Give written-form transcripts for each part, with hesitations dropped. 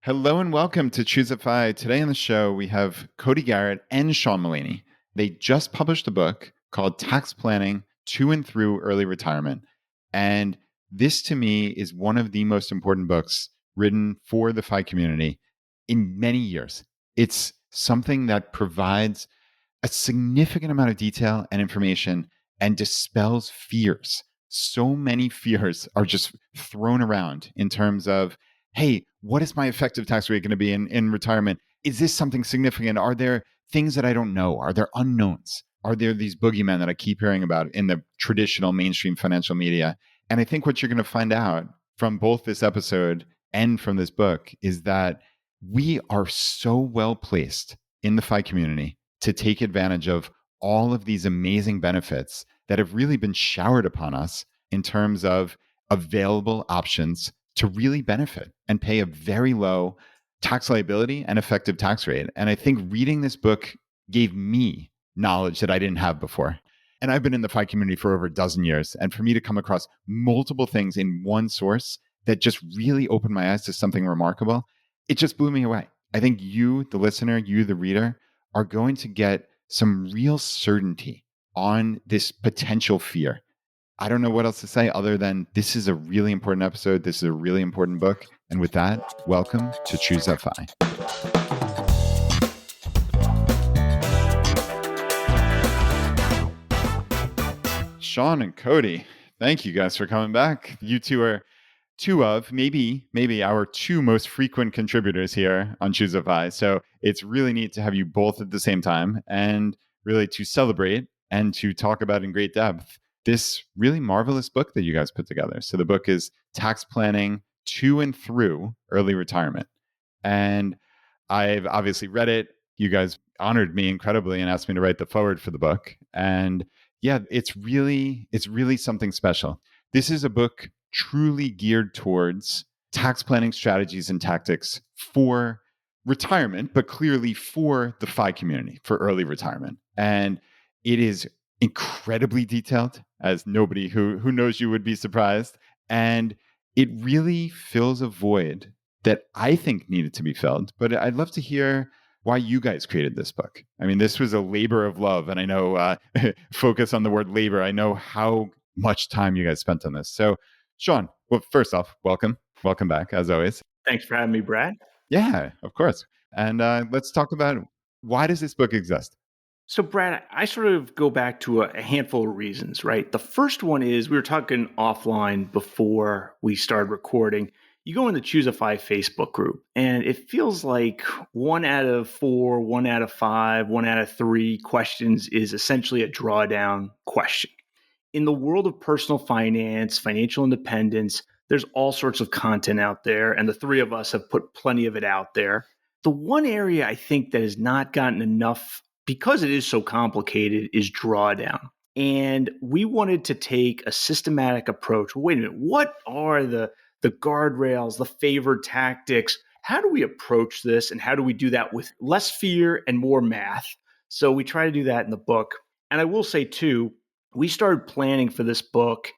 Hello and welcome to ChooseFI. Today on the show, we have Cody Garrett and Sean Mullaney. They just published a book called Tax Planning to and Through Early Retirement. And this to me is one of the most important books written for the FI community in many years. It's something that provides a significant amount of detail and information and dispels fears. So many fears are just thrown around in terms of, hey, what is my effective tax rate going to be in retirement? Is this something significant? Are there things that I don't know? Are there unknowns? Are there these boogeymen that I keep hearing about in the traditional mainstream financial media? And I think what you're going to find out from both this episode and from this book is that we are so well placed in the FI community to take advantage of all of these amazing benefits that have really been showered upon us in terms of available options to really benefit and pay a very low tax liability and effective tax rate. And I think reading this book gave me knowledge that I didn't have before. And I've been in the FI community for over a dozen years. And for me to come across multiple things in one source that just really opened my eyes to something remarkable, it just blew me away. I think you, the listener, you, the reader, are going to get some real certainty on this potential fear. I don't know what else to say other than this is a really important episode. This is a really important book. And with that, welcome to ChooseFI. Sean and Cody, thank you guys for coming back. You two are two of maybe our two most frequent contributors here on ChooseFI. So it's really neat to have you both at the same time and really to celebrate and to talk about in great depth this really marvelous book that you guys put together. So the book is Tax Planning to and Through Early Retirement. And I've obviously read it. You guys honored me incredibly and asked me to write the foreword for the book. And yeah, it's really something special. This is a book truly geared towards tax planning strategies and tactics for retirement, but clearly for the FI community, for early retirement. And it is incredibly detailed, as nobody who knows you would be surprised. And it really fills a void that I think needed to be filled. But I'd love to hear why you guys created this book. I mean, this was a labor of love. And I know, focus on the word labor, I know how much time you guys spent on this. So Sean, well, first off, welcome back, as always. Thanks for having me, Brad. Yeah, of course. And let's talk about, why does this book exist? So, Brad, I sort of go back to a handful of reasons, right? The first one is we were talking offline before we started recording. You go in the ChooseFI Facebook group, and it feels like 1 out of 4, 1 out of 5, 1 out of 3 questions is essentially a drawdown question. In the world of personal finance, financial independence, there's all sorts of content out there, and the three of us have put plenty of it out there. The one area I think that has not gotten enough, because it is so complicated, is drawdown. And we wanted to take a systematic approach. Wait a minute, what are the guardrails, the favored tactics? How do we approach this? And how do we do that with less fear and more math? So we try to do that in the book. And I will say too, we started planning for this book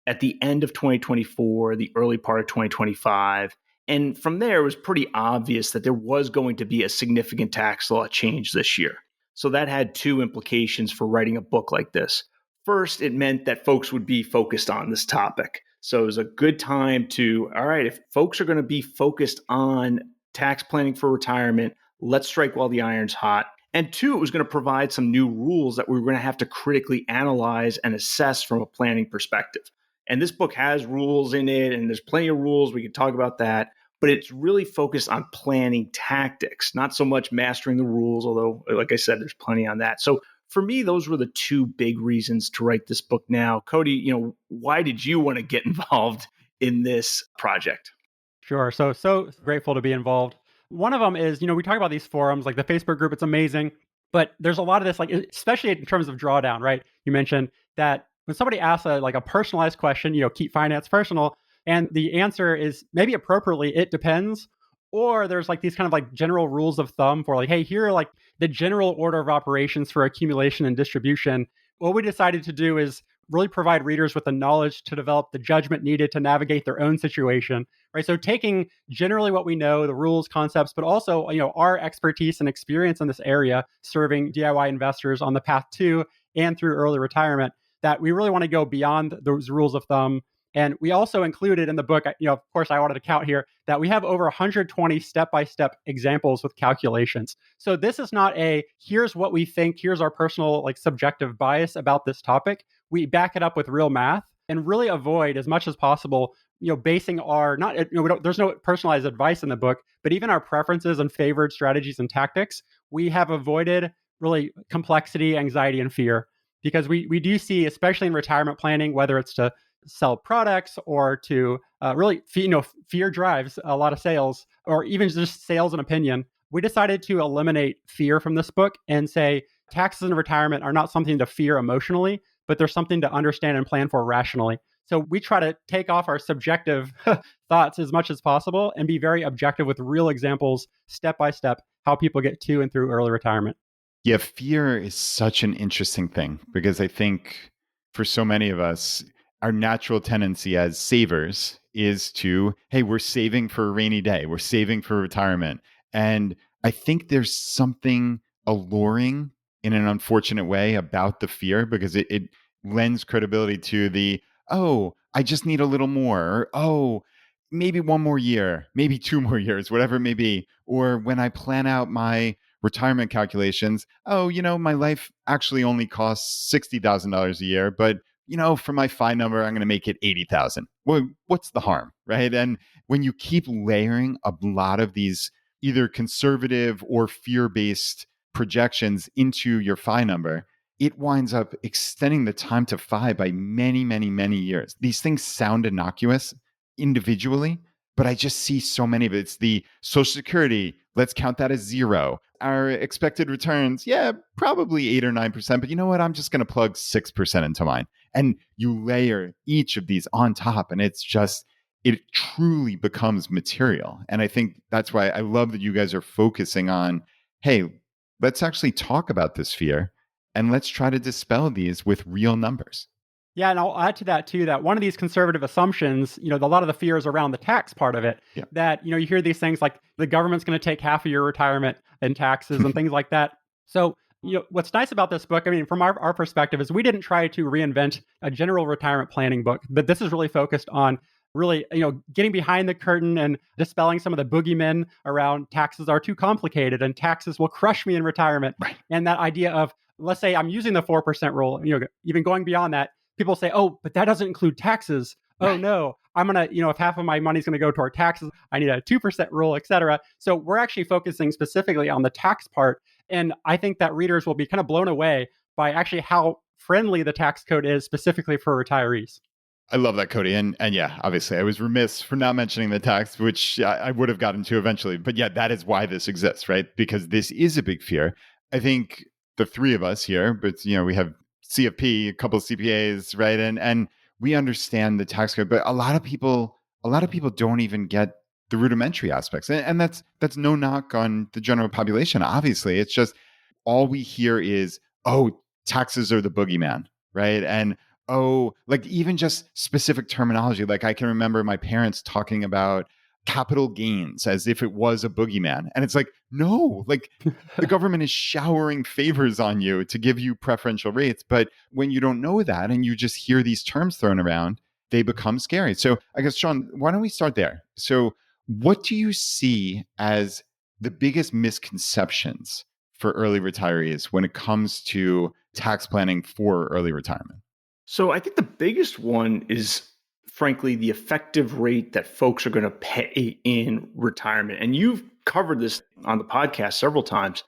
at the end of 2024, the early part of 2025. And from there, it was pretty obvious that there was going to be a significant tax law change this year. So that had two implications for writing a book like this. First, it meant that folks would be focused on this topic. So it was a good time to, all right, if folks are going to be focused on tax planning for retirement, let's strike while the iron's hot. And two, it was going to provide some new rules that we were going to have to critically analyze and assess from a planning perspective. And this book has rules in it, and there's plenty of rules. We can talk about that. But it's really focused on planning tactics, not so much mastering the rules, although, like I said, there's plenty on that. So for me, those were the two big reasons to write this book now. Cody, why did you want to get involved in this project? Sure. So grateful to be involved. One of them is, we talk about these forums, like the Facebook group, it's amazing, but there's a lot of this, like, especially in terms of drawdown, right? You mentioned that when somebody asks a personalized question, keep finance personal, and the answer is maybe appropriately, it depends, or there's like these kind of like general rules of thumb for like, hey, here are like the general order of operations for accumulation and distribution. What we decided to do is really provide readers with the knowledge to develop the judgment needed to navigate their own situation, right? So taking generally what we know, the rules, concepts, but also, our expertise and experience in this area, serving DIY investors on the path to and through early retirement, that we really want to go beyond those rules of thumb. And we also included in the book, of course, I wanted to count here that we have over 120 step-by-step examples with calculations. So this is not here's what we think, here's our personal subjective bias about this topic. We back it up with real math and really avoid as much as possible, basing our, there's no personalized advice in the book, but even our preferences and favored strategies and tactics, we have avoided really complexity, anxiety, and fear. Because we do see, especially in retirement planning, whether it's to sell products or to really, fear drives a lot of sales, or even just sales and opinion. We decided to eliminate fear from this book and say taxes in retirement are not something to fear emotionally, but they're something to understand and plan for rationally. So we try to take off our subjective thoughts as much as possible and be very objective with real examples, step by step, how people get to and through early retirement. Yeah, fear is such an interesting thing because I think for so many of us, our natural tendency as savers is to, hey, we're saving for a rainy day, we're saving for retirement. And I think there's something alluring in an unfortunate way about the fear because it lends credibility to the, oh, I just need a little more, or, oh, maybe one more year, maybe 2 more years, whatever it may be. Or when I plan out my retirement calculations, oh, my life actually only costs $60,000 a year, but for my FI number, I'm going to make it 80,000. Well, what's the harm, right? And when you keep layering a lot of these either conservative or fear-based projections into your FI number, it winds up extending the time to FI by many, many, many years. These things sound innocuous individually, but I just see so many of it. It's the Social Security, let's count that as 0. Our expected returns, yeah, probably 8 or 9%, but you know what? I'm just going to plug 6% into mine. And you layer each of these on top, and it truly becomes material. And I think that's why I love that you guys are focusing on, hey, let's actually talk about this fear and let's try to dispel these with real numbers. Yeah, and I'll add to that too, that one of these conservative assumptions, a lot of the fears around the tax part of it, that, you hear these things like the government's going to take half of your retirement in taxes and things like that. So, what's nice about this book, from our perspective, is we didn't try to reinvent a general retirement planning book, but this is really focused on really, getting behind the curtain and dispelling some of the boogeymen around taxes are too complicated and taxes will crush me in retirement. Right. And that idea of, let's say I'm using the 4% rule, even going beyond that, people say, oh, but that doesn't include taxes. Oh, no, I'm going to, if half of my money is going to go toward taxes, I need a 2% rule, et cetera. So we're actually focusing specifically on the tax part. And I think that readers will be kind of blown away by actually how friendly the tax code is specifically for retirees. I love that, Cody. And yeah, obviously I was remiss for not mentioning the tax, which I would have gotten to eventually. But yeah, that is why this exists, right? Because this is a big fear. I think the three of us here, but we have CFP, a couple of CPAs, right? And we understand the tax code, but a lot of people don't even get the rudimentary aspects. And that's no knock on the general population. Obviously, it's just all we hear is, oh, taxes are the boogeyman, right? And oh, even just specific terminology. I can remember my parents talking about capital gains as if it was a boogeyman. And it's no, the government is showering favors on you to give you preferential rates. But when you don't know that and you just hear these terms thrown around, they become scary. So I guess, Sean, why don't we start there? So what do you see as the biggest misconceptions for early retirees when it comes to tax planning for early retirement? So I think the biggest one is, frankly, the effective rate that folks are going to pay in retirement. And you've covered this on the podcast several times.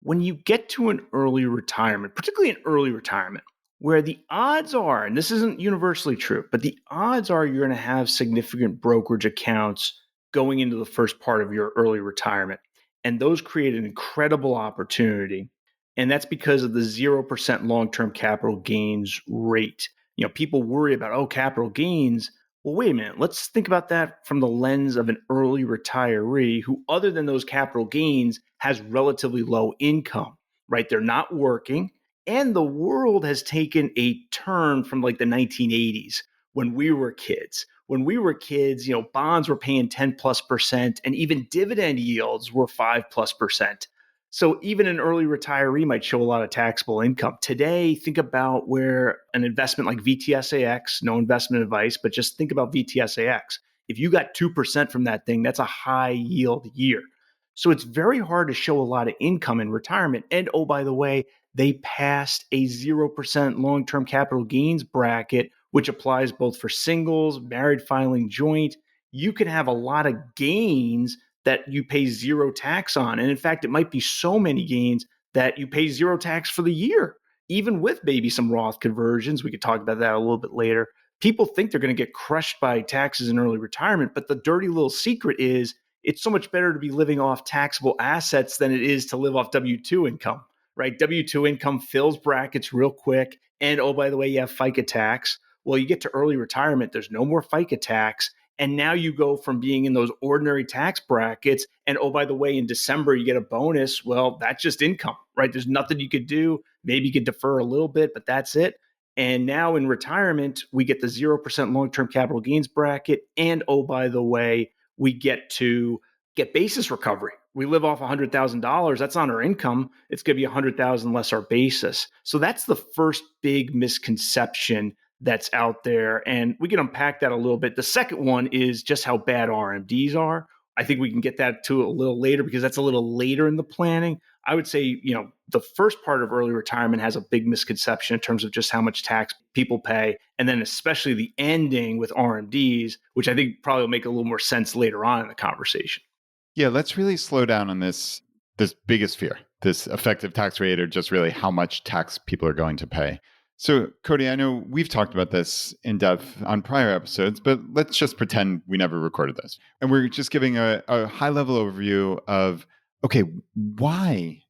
When you get to an early retirement, particularly an early retirement, where the odds are, and this isn't universally true, but the odds are you're going to have significant brokerage accounts going into the first part of your early retirement. And those create an incredible opportunity. And that's because of the 0% long-term capital gains rate. People worry about, capital gains. Well, wait a minute. Let's think about that from the lens of an early retiree who, other than those capital gains, has relatively low income, right? They're not working. And the world has taken a turn from like the 1980s when we were kids. When we were kids, bonds were paying 10+% and even dividend yields were 5+%. So even an early retiree might show a lot of taxable income. Today, think about where an investment like VTSAX, no investment advice, but just think about VTSAX. If you got 2% from that thing, that's a high yield year. So it's very hard to show a lot of income in retirement. And oh, by the way, they passed a 0% long-term capital gains bracket, which applies both for singles, married filing joint. You can have a lot of gains that you pay zero tax on. And in fact, it might be so many gains that you pay zero tax for the year, even with maybe some Roth conversions. We could talk about that a little bit later. People think they're going to get crushed by taxes in early retirement, but the dirty little secret is it's so much better to be living off taxable assets than it is to live off W-2 income, right? W-2 income fills brackets real quick. And oh, by the way, you have FICA tax. Well, you get to early retirement, there's no more FICA tax. And now you go from being in those ordinary tax brackets. And oh, by the way, in December, you get a bonus. Well, that's just income, right? There's nothing you could do. Maybe you could defer a little bit, but that's it. And now in retirement, we get the 0% long-term capital gains bracket. And oh, by the way, we get to get basis recovery. We live off $100,000. That's on our income. It's going to be $100,000 less our basis. So that's the first big misconception that's out there. And we can unpack that a little bit. The second one is just how bad RMDs are. I think we can get that to a little later because that's a little later in the planning. I would say, the first part of early retirement has a big misconception in terms of just how much tax people pay. And then especially the ending with RMDs, which I think probably will make a little more sense later on in the conversation. Yeah, let's really slow down on this biggest fear, this effective tax rate, or just really how much tax people are going to pay. So, Cody, I know we've talked about this in depth on prior episodes, but let's just pretend we never recorded this. And we're just giving a high-level overview of, okay, why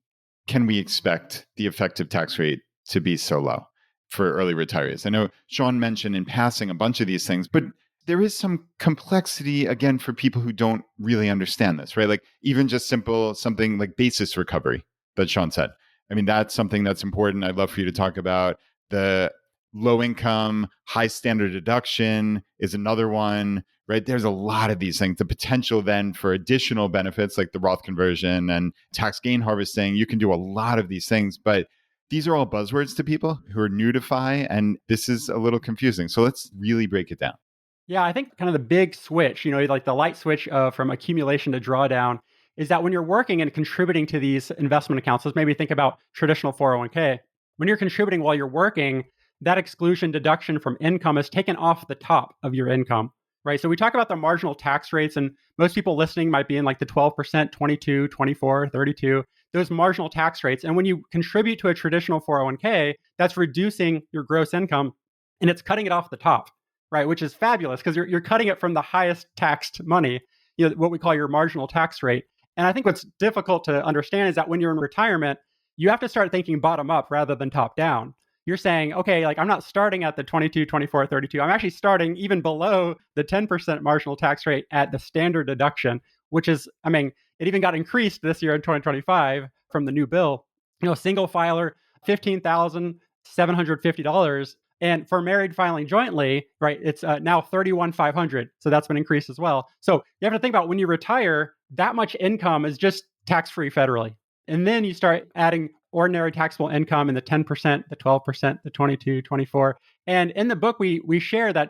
can we expect the effective tax rate to be so low for early retirees? I know Sean mentioned in passing a bunch of these things, but there is some complexity, again, for people who don't really understand this, right? Like even just something like basis recovery that Sean said. I mean, that's something that's important. I'd love for you to talk about. The low income, high standard deduction is another one, right? There's a lot of these things. The potential then for additional benefits like the Roth conversion and tax gain harvesting. You can do a lot of these things, but these are all buzzwords to people who are new to FI, and this is a little confusing. So let's really break it down. Yeah, I think kind of the big switch, like the light switch from accumulation to drawdown, is that when you're working and contributing to these investment accounts, let's maybe think about traditional 401k. When you're contributing while you're working, that exclusion deduction from income is taken off the top of your income, right? So we talk about the marginal tax rates, and most people listening might be in like the 12%, 22, 24, 32, those marginal tax rates. And when you contribute to a traditional 401k, that's reducing your gross income and it's cutting it off the top, right? Which is fabulous because you're cutting it from the highest taxed money, what we call your marginal tax rate. And I think what's difficult to understand is that when you're in retirement, you have to start thinking bottom up rather than top down. You're saying, okay, like I'm not starting at the 22, 24, 32. I'm actually starting even below the 10% marginal tax rate at the standard deduction, which is, it even got increased this year in 2025 from the new bill. Single filer, $15,750. And for married filing jointly, right, it's now $31,500. So that's been increased as well. So you have to think about when you retire, that much income is just tax-free federally. And then you start adding ordinary taxable income in the 10%, the 12%, the 22, 24. And in the book, we share that,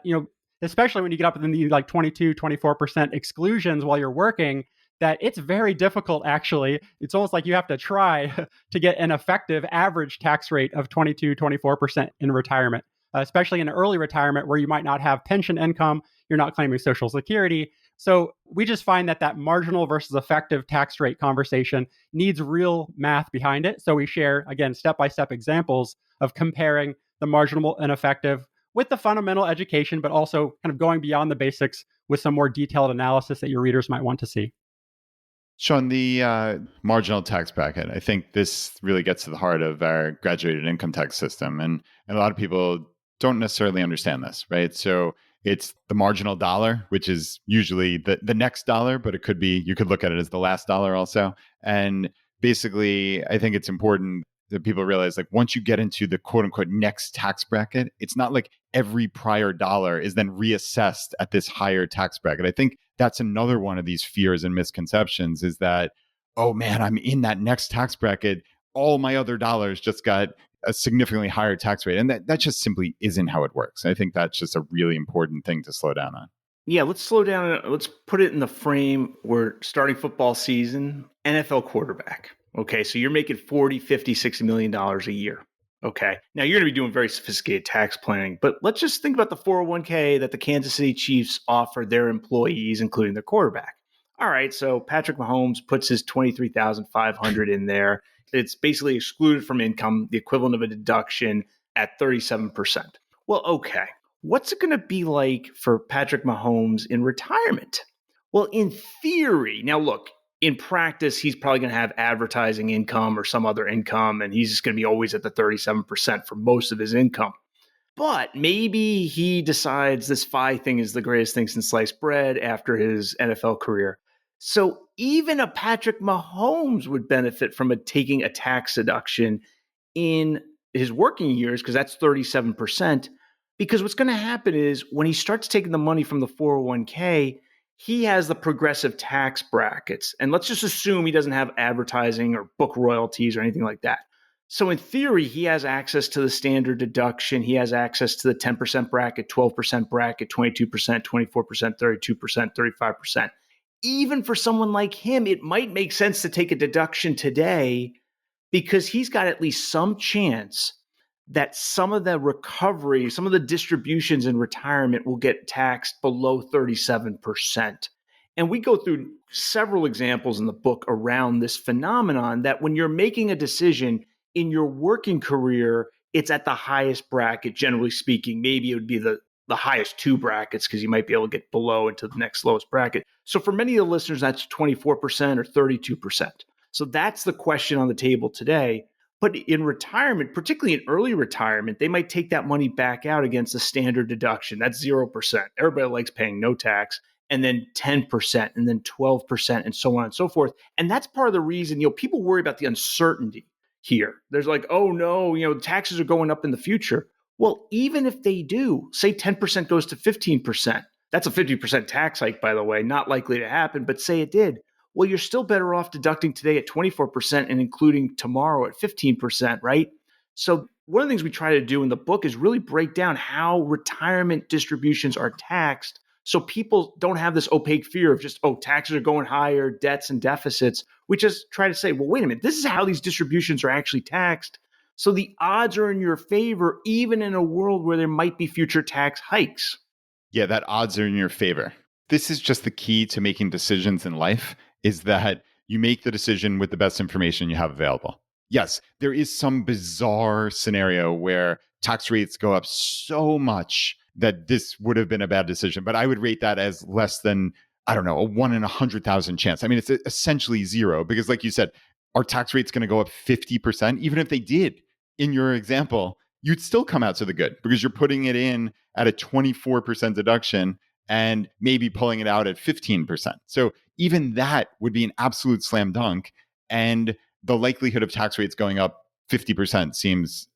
especially when you get up in the like 22, 24% exclusions while you're working, that it's very difficult, actually. It's almost like you have to try to get an effective average tax rate of 22, 24% in retirement, especially in early retirement where you might not have pension income, you're not claiming Social Security. So we just find that marginal versus effective tax rate conversation needs real math behind it. So we share, again, step-by-step examples of comparing the marginal and effective with the fundamental education, but also kind of going beyond the basics with some more detailed analysis that your readers might want to see. Sean, the marginal tax bracket, I think this really gets to the heart of our graduated income tax system. And a lot of people don't necessarily understand this, right? So it's the marginal dollar, which is usually the next dollar, but you could look at it as the last dollar also. And basically, I think it's important. that people realize, like once you get into the quote unquote next tax bracket, it's not like every prior dollar is then reassessed at this higher tax bracket. I think that's another one of these fears and misconceptions is that, oh man, I'm in that next tax bracket. All my other dollars just got a significantly higher tax rate. And that just simply isn't how it works. I think that's just a really important thing to slow down on. Yeah, let's slow down. Let's put it in the frame. We're starting football season, NFL quarterback. Okay, so you're making $40, $50, $60 million a year. Okay, now you're going to be doing very sophisticated tax planning, but let's just think about the 401k that the Kansas City Chiefs offer their employees, including their quarterback. All right, so Patrick Mahomes puts his $23,500 in there. It's basically excluded from income, the equivalent of a deduction at 37%. Well, okay. What's it going to be like for Patrick Mahomes in retirement? Well, in theory, now look, in practice, he's probably going to have advertising income or some other income, and he's just going to be always at the 37% for most of his income. But maybe he decides this FI thing is the greatest thing since sliced bread after his NFL career. So even a Patrick Mahomes would benefit from taking a tax deduction in his working years because that's 37%. Because what's going to happen is when he starts taking the money from the 401k, he has the progressive tax brackets. And let's just assume he doesn't have advertising or book royalties or anything like that. So in theory, he has access to the standard deduction. He has access to the 10% bracket, 12% bracket, 22%, 24%, 32%, 35%. Even for someone like him, it might make sense to take a deduction today because he's got at least some chance that some of the recovery, some of the distributions in retirement will get taxed below 37%. And we go through several examples in the book around this phenomenon that when you're making a decision in your working career, it's at the highest bracket, generally speaking. Maybe it would be the highest two brackets because you might be able to get below into the next lowest bracket. So for many of the listeners, that's 24% or 32%. So that's the question on the table today. But in retirement, particularly in early retirement, they might take that money back out against a standard deduction. That's 0%. Everybody likes paying no tax. And then 10%, and then 12%, and so on and so forth. And that's part of the reason, people worry about the uncertainty here. There's like, oh no, taxes are going up in the future. Well, even if they do, say 10% goes to 15%. That's a 50% tax hike, by the way, not likely to happen, but say it did. Well, you're still better off deducting today at 24% and including tomorrow at 15%, right? So one of the things we try to do in the book is really break down how retirement distributions are taxed so people don't have this opaque fear of just, taxes are going higher, debts and deficits. We just try to say, well, wait a minute, this is how these distributions are actually taxed. So the odds are in your favor, even in a world where there might be future tax hikes. Yeah, that odds are in your favor. This is just the key to making decisions in life, is that you make the decision with the best information you have available. Yes, there is some bizarre scenario where tax rates go up so much that this would have been a bad decision, but I would rate that as less than, a 1 in 100,000 chance. I mean, it's essentially zero because like you said, our tax rate's going to go up 50%. Even if they did, in your example, you'd still come out to the good because you're putting it in at a 24% deduction and maybe pulling it out at 15%. So even that would be an absolute slam dunk. And the likelihood of tax rates going up 50% seems,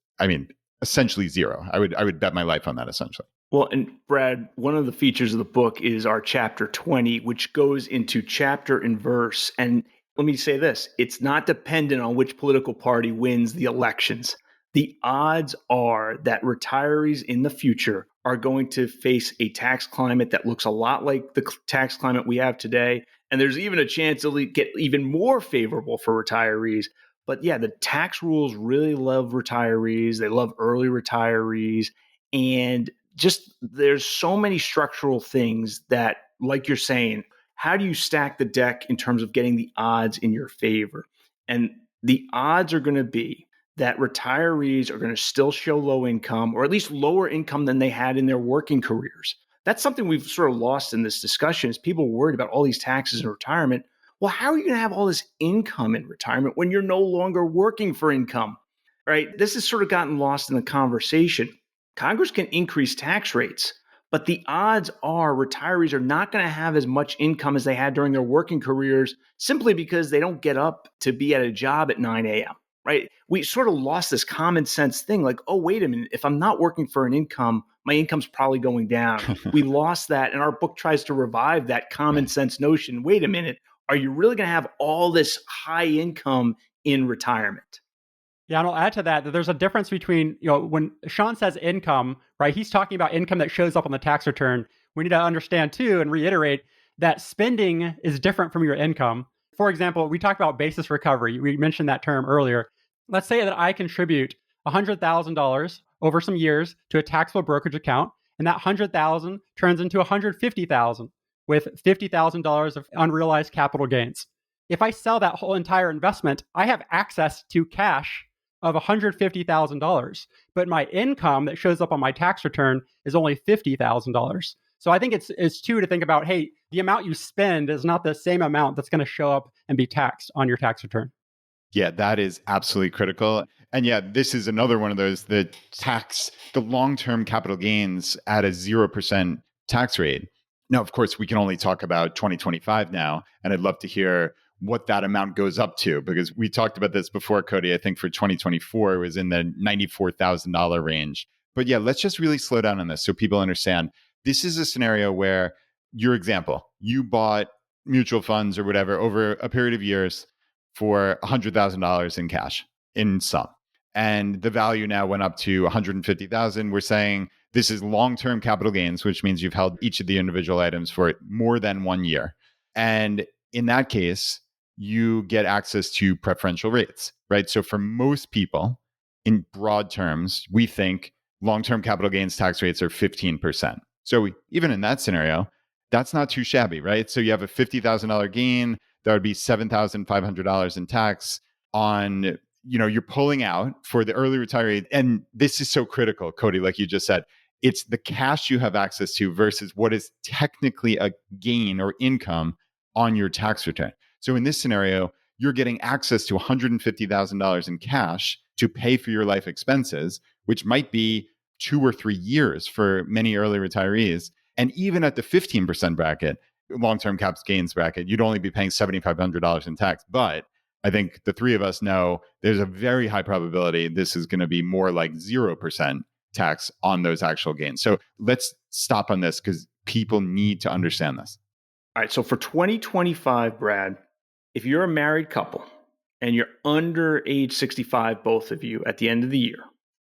essentially zero. I would bet my life on that essentially. Well, and Brad, one of the features of the book is our chapter 20, which goes into chapter and verse. And let me say this, it's not dependent on which political party wins the elections. The odds are that retirees in the future are going to face a tax climate that looks a lot like the tax climate we have today. And there's even a chance it'll get even more favorable for retirees. But yeah, the tax rules really love retirees. They love early retirees. And just there's so many structural things that, like you're saying, how do you stack the deck in terms of getting the odds in your favor? And the odds are going to be that retirees are going to still show low income, or at least lower income than they had in their working careers. That's something we've sort of lost in this discussion is people are worried about all these taxes in retirement. Well, how are you going to have all this income in retirement when you're no longer working for income, right? This has sort of gotten lost in the conversation. Congress can increase tax rates, but the odds are retirees are not going to have as much income as they had during their working careers simply because they don't get up to be at a job at 9 a.m. right? We sort of lost this common sense thing like, oh, wait a minute, if I'm not working for an income, my income's probably going down. We lost that. And our book tries to revive that common sense notion. Wait a minute, are you really going to have all this high income in retirement? Yeah, and I'll add to that there's a difference between, when Sean says income, right? He's talking about income that shows up on the tax return. We need to understand too and reiterate that spending is different from your income. For example, we talked about basis recovery. We mentioned that term earlier. Let's say that I contribute $100,000 over some years to a taxable brokerage account, and that $100,000 turns into $150,000 with $50,000 of unrealized capital gains. If I sell that whole entire investment, I have access to cash of $150,000, but my income that shows up on my tax return is only $50,000. So I think it's too to think about, hey, the amount you spend is not the same amount that's going to show up and be taxed on your tax return. Yeah, that is absolutely critical. And yeah, this is another one of those the long-term capital gains at a 0% tax rate. Now, of course, we can only talk about 2025 now, and I'd love to hear what that amount goes up to, because we talked about this before, Cody. I think for 2024, it was in the $94,000 range. But yeah, let's just really slow down on this so people understand. This is a scenario where, your example, you bought mutual funds or whatever over a period of years for $100,000 in cash in sum. And the value now went up to $150,000. We're saying this is long-term capital gains, which means you've held each of the individual items for more than 1 year. And in that case, you get access to preferential rates, right? So for most people, in broad terms, we think long-term capital gains tax rates are 15%. So even in that scenario, that's not too shabby, right? So you have a $50,000 gain, that would be $7,500 in tax on, you're pulling out for the early retiree. And this is so critical, Cody, like you just said, it's the cash you have access to versus what is technically a gain or income on your tax return. So in this scenario, you're getting access to $150,000 in cash to pay for your life expenses, which might be 2 or 3 years for many early retirees. And even at the 15% bracket, long-term capital gains bracket, you'd only be paying $7,500 in tax. But I think the three of us know there's a very high probability this is going to be more like 0% tax on those actual gains. So let's stop on this because people need to understand this. All right. So for 2025, Brad, if you're a married couple and you're under age 65, both of you, at the end of the year,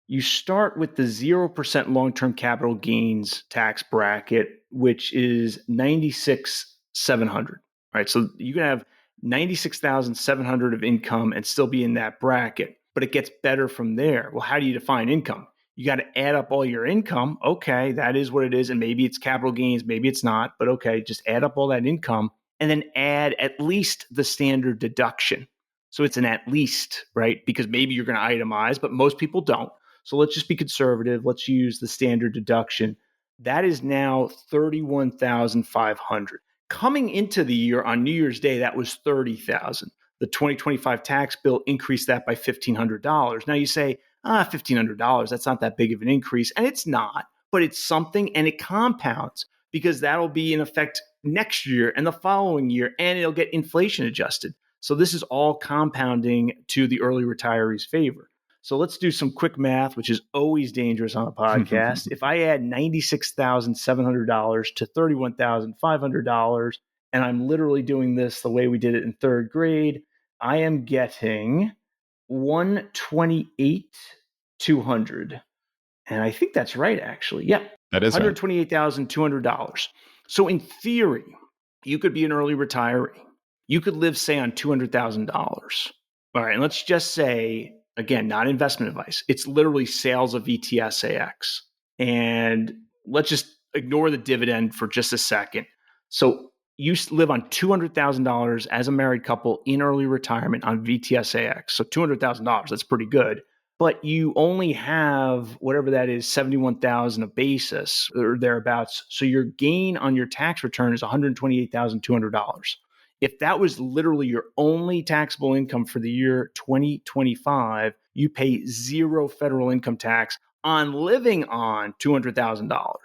you start with the 0% long-term capital gains tax bracket, which is $96,700. Right. So you can have $96,700 of income and still be in that bracket, but it gets better from there. Well, how do you define income? You got to add up all your income. Okay, that is what it is. And maybe it's capital gains, maybe it's not, but okay, just add up all that income and then add at least the standard deduction. So it's an at least, right? Because maybe you're going to itemize, but most people don't. So let's just be conservative. Let's use the standard deduction. That is now $31,500. Coming into the year on New Year's Day, that was $30,000. The 2025 tax bill increased that by $1,500. Now you say, $1,500, that's not that big of an increase. And it's not, but it's something, and it compounds because that'll be in effect next year and the following year, and it'll get inflation adjusted. So this is all compounding to the early retiree's favor. So let's do some quick math, which is always dangerous on a podcast. If I add $96,700 to $31,500, and I'm literally doing this the way we did it in third grade, I am getting $128,200. And I think that's right, actually. Yeah. That is $128,200. So in theory, you could be an early retiree. You could live, say, on $200,000. All right. And let's just say, again, not investment advice. It's literally sales of VTSAX. And let's just ignore the dividend for just a second. So you live on $200,000 as a married couple in early retirement on VTSAX. So $200,000, that's pretty good. But you only have whatever that is, $71,000 of basis or thereabouts. So your gain on your tax return is $128,200. If that was literally your only taxable income for the year 2025, you pay zero federal income tax on living on $200,000.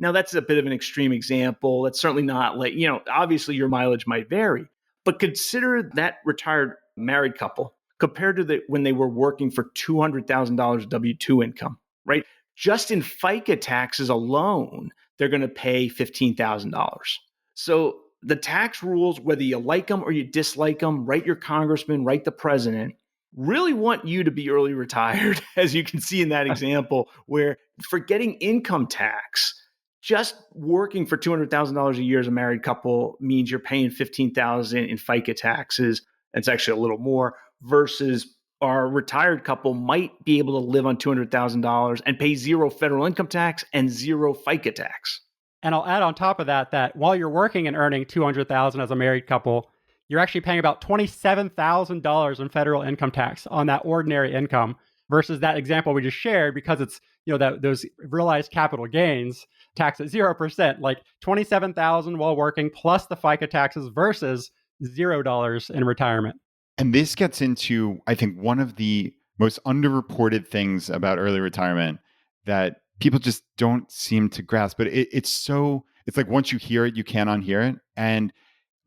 Now, that's a bit of an extreme example. That's certainly not like, obviously your mileage might vary, but consider that retired married couple compared to when they were working for $200,000 W-2 income, right? Just in FICA taxes alone, they're going to pay $15,000. So the tax rules, whether you like them or you dislike them, write your congressman, write the president, really want you to be early retired, as you can see in that example, where for getting income tax, just working for $200,000 a year as a married couple means you're paying $15,000 in FICA taxes. It's actually a little more, versus our retired couple might be able to live on $200,000 and pay zero federal income tax and zero FICA tax. And I'll add on top of that, that while you're working and earning $200,000 as a married couple, you're actually paying about $27,000 in federal income tax on that ordinary income, versus that example we just shared, because it's, that those realized capital gains tax at 0%, like $27,000 while working plus the FICA taxes versus $0 in retirement. And this gets into, I think, one of the most underreported things about early retirement that people just don't seem to grasp. But it's like once you hear it, you can't unhear it. And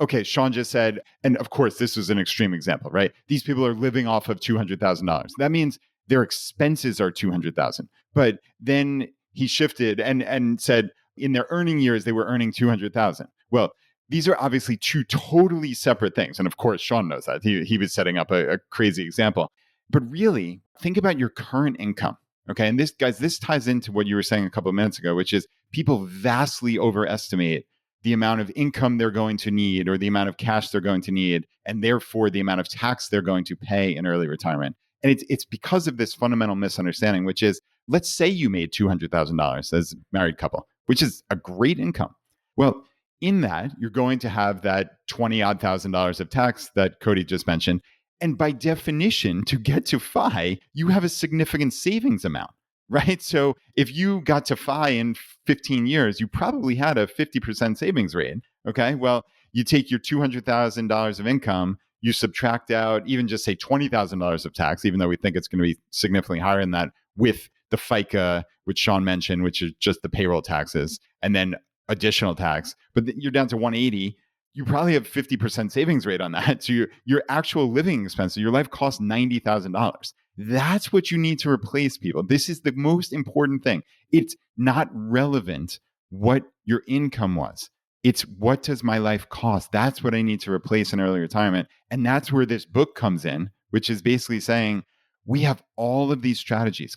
okay, Sean just said, and of course, this was an extreme example, right? These people are living off of $200,000. That means their expenses are $200,000. But then he shifted and said in their earning years, they were earning $200,000. Well, these are obviously two totally separate things. And of course, Sean knows that. He was setting up a crazy example. But really, think about your current income. Okay. And this ties into what you were saying a couple of minutes ago, which is people vastly overestimate the amount of income they're going to need or the amount of cash they're going to need, and therefore the amount of tax they're going to pay in early retirement. And it's because of this fundamental misunderstanding, which is, let's say you made $200,000 as a married couple, which is a great income. Well, in that, you're going to have that $20,000 of tax that Cody just mentioned. And by definition, to get to FI, you have a significant savings amount, right? So if you got to FI in 15 years, you probably had a 50% savings rate, okay? Well, you take your $200,000 of income, you subtract out even just say $20,000 of tax, even though we think it's going to be significantly higher than that, with the FICA, which Sean mentioned, which is just the payroll taxes, and then additional tax, but you're down to 180. You probably have 50% savings rate on that. So your actual living expenses, your life costs $90,000. That's what you need to replace, people. This is the most important thing. It's not relevant what your income was. It's what does my life cost? That's what I need to replace in early retirement. And that's where this book comes in, which is basically saying we have all of these strategies.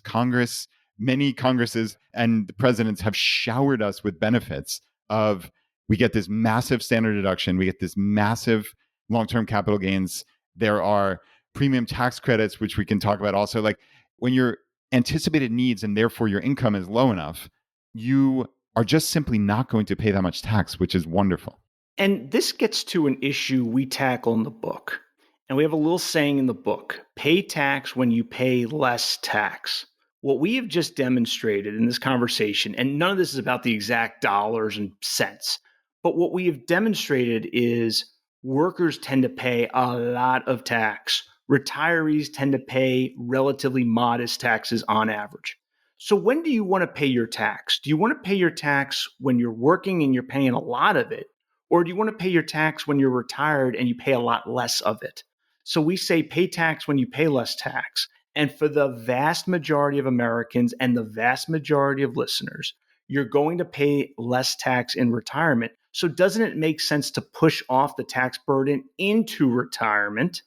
Many Congresses and the presidents have showered us with benefits of, we get this massive standard deduction, we get this massive long-term capital gains. There are premium tax credits, which we can talk about also. Like when your anticipated needs and therefore your income is low enough, you are just simply not going to pay that much tax, which is wonderful. And this gets to an issue we tackle in the book. And we have a little saying in the book, pay tax when you pay less tax. What we have just demonstrated in this conversation, and none of this is about the exact dollars and cents, but what we have demonstrated is workers tend to pay a lot of tax. Retirees tend to pay relatively modest taxes on average. So when do you want to pay your tax? Do you want to pay your tax when you're working and you're paying a lot of it? Or do you want to pay your tax when you're retired and you pay a lot less of it? So we say pay tax when you pay less tax. And for the vast majority of Americans and the vast majority of listeners, you're going to pay less tax in retirement. So doesn't it make sense to push off the tax burden into retirement?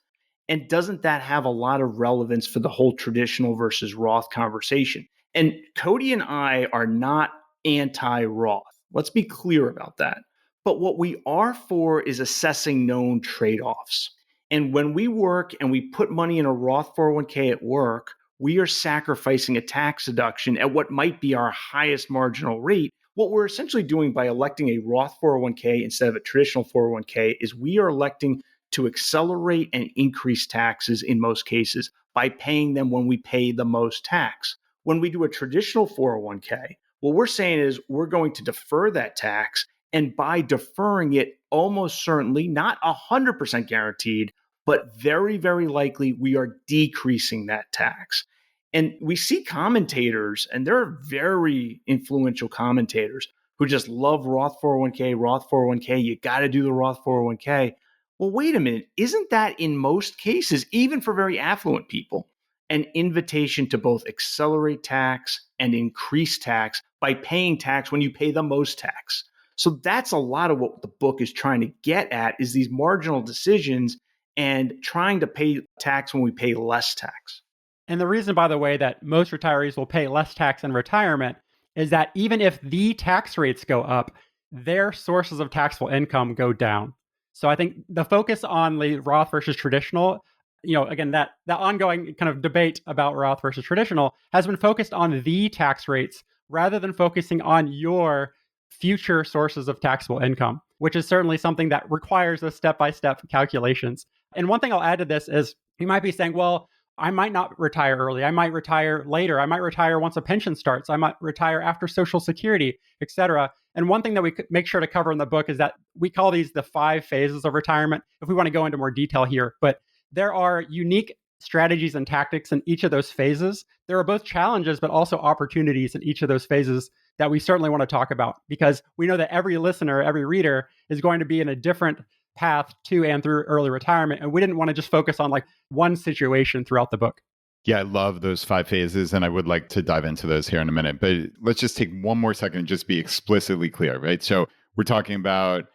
And doesn't that have a lot of relevance for the whole traditional versus Roth conversation? And Cody and I are not anti-Roth. Let's be clear about that. But what we are for is assessing known trade-offs. And when we work and we put money in a Roth 401k at work, we are sacrificing a tax deduction at what might be our highest marginal rate. What we're essentially doing by electing a Roth 401k instead of a traditional 401k is we are electing to accelerate and increase taxes in most cases by paying them when we pay the most tax. When we do a traditional 401k, what we're saying is we're going to defer that tax. And by deferring it, almost certainly, not 100% guaranteed, but very, very likely, we are decreasing that tax. And we see commentators, and there are very influential commentators who just love Roth 401k, Roth 401k. You got to do the Roth 401k. Well, wait a minute. Isn't that in most cases, even for very affluent people, an invitation to both accelerate tax and increase tax by paying tax when you pay the most tax? So that's a lot of what the book is trying to get at, is these marginal decisions and trying to pay tax when we pay less tax. And the reason, by the way, that most retirees will pay less tax in retirement is that even if the tax rates go up, their sources of taxable income go down. So I think the focus on the Roth versus traditional, again, that ongoing kind of debate about Roth versus traditional has been focused on the tax rates rather than focusing on your future sources of taxable income, which is certainly something that requires those step-by-step calculations. And one thing I'll add to this is you might be saying, well, I might not retire early. I might retire later. I might retire once a pension starts. I might retire after Social Security, et cetera. And one thing that we could make sure to cover in the book is that we call these the 5 phases of retirement, if we want to go into more detail here. But there are unique strategies and tactics in each of those phases. There are both challenges, but also opportunities in each of those phases that we certainly want to talk about, because we know that every listener, every reader is going to be in a different path to and through early retirement. And we didn't want to just focus on like one situation throughout the book. Yeah, I love those 5 phases, and I would like to dive into those here in a minute. But let's just take one more second and just be explicitly clear, right? So we're talking about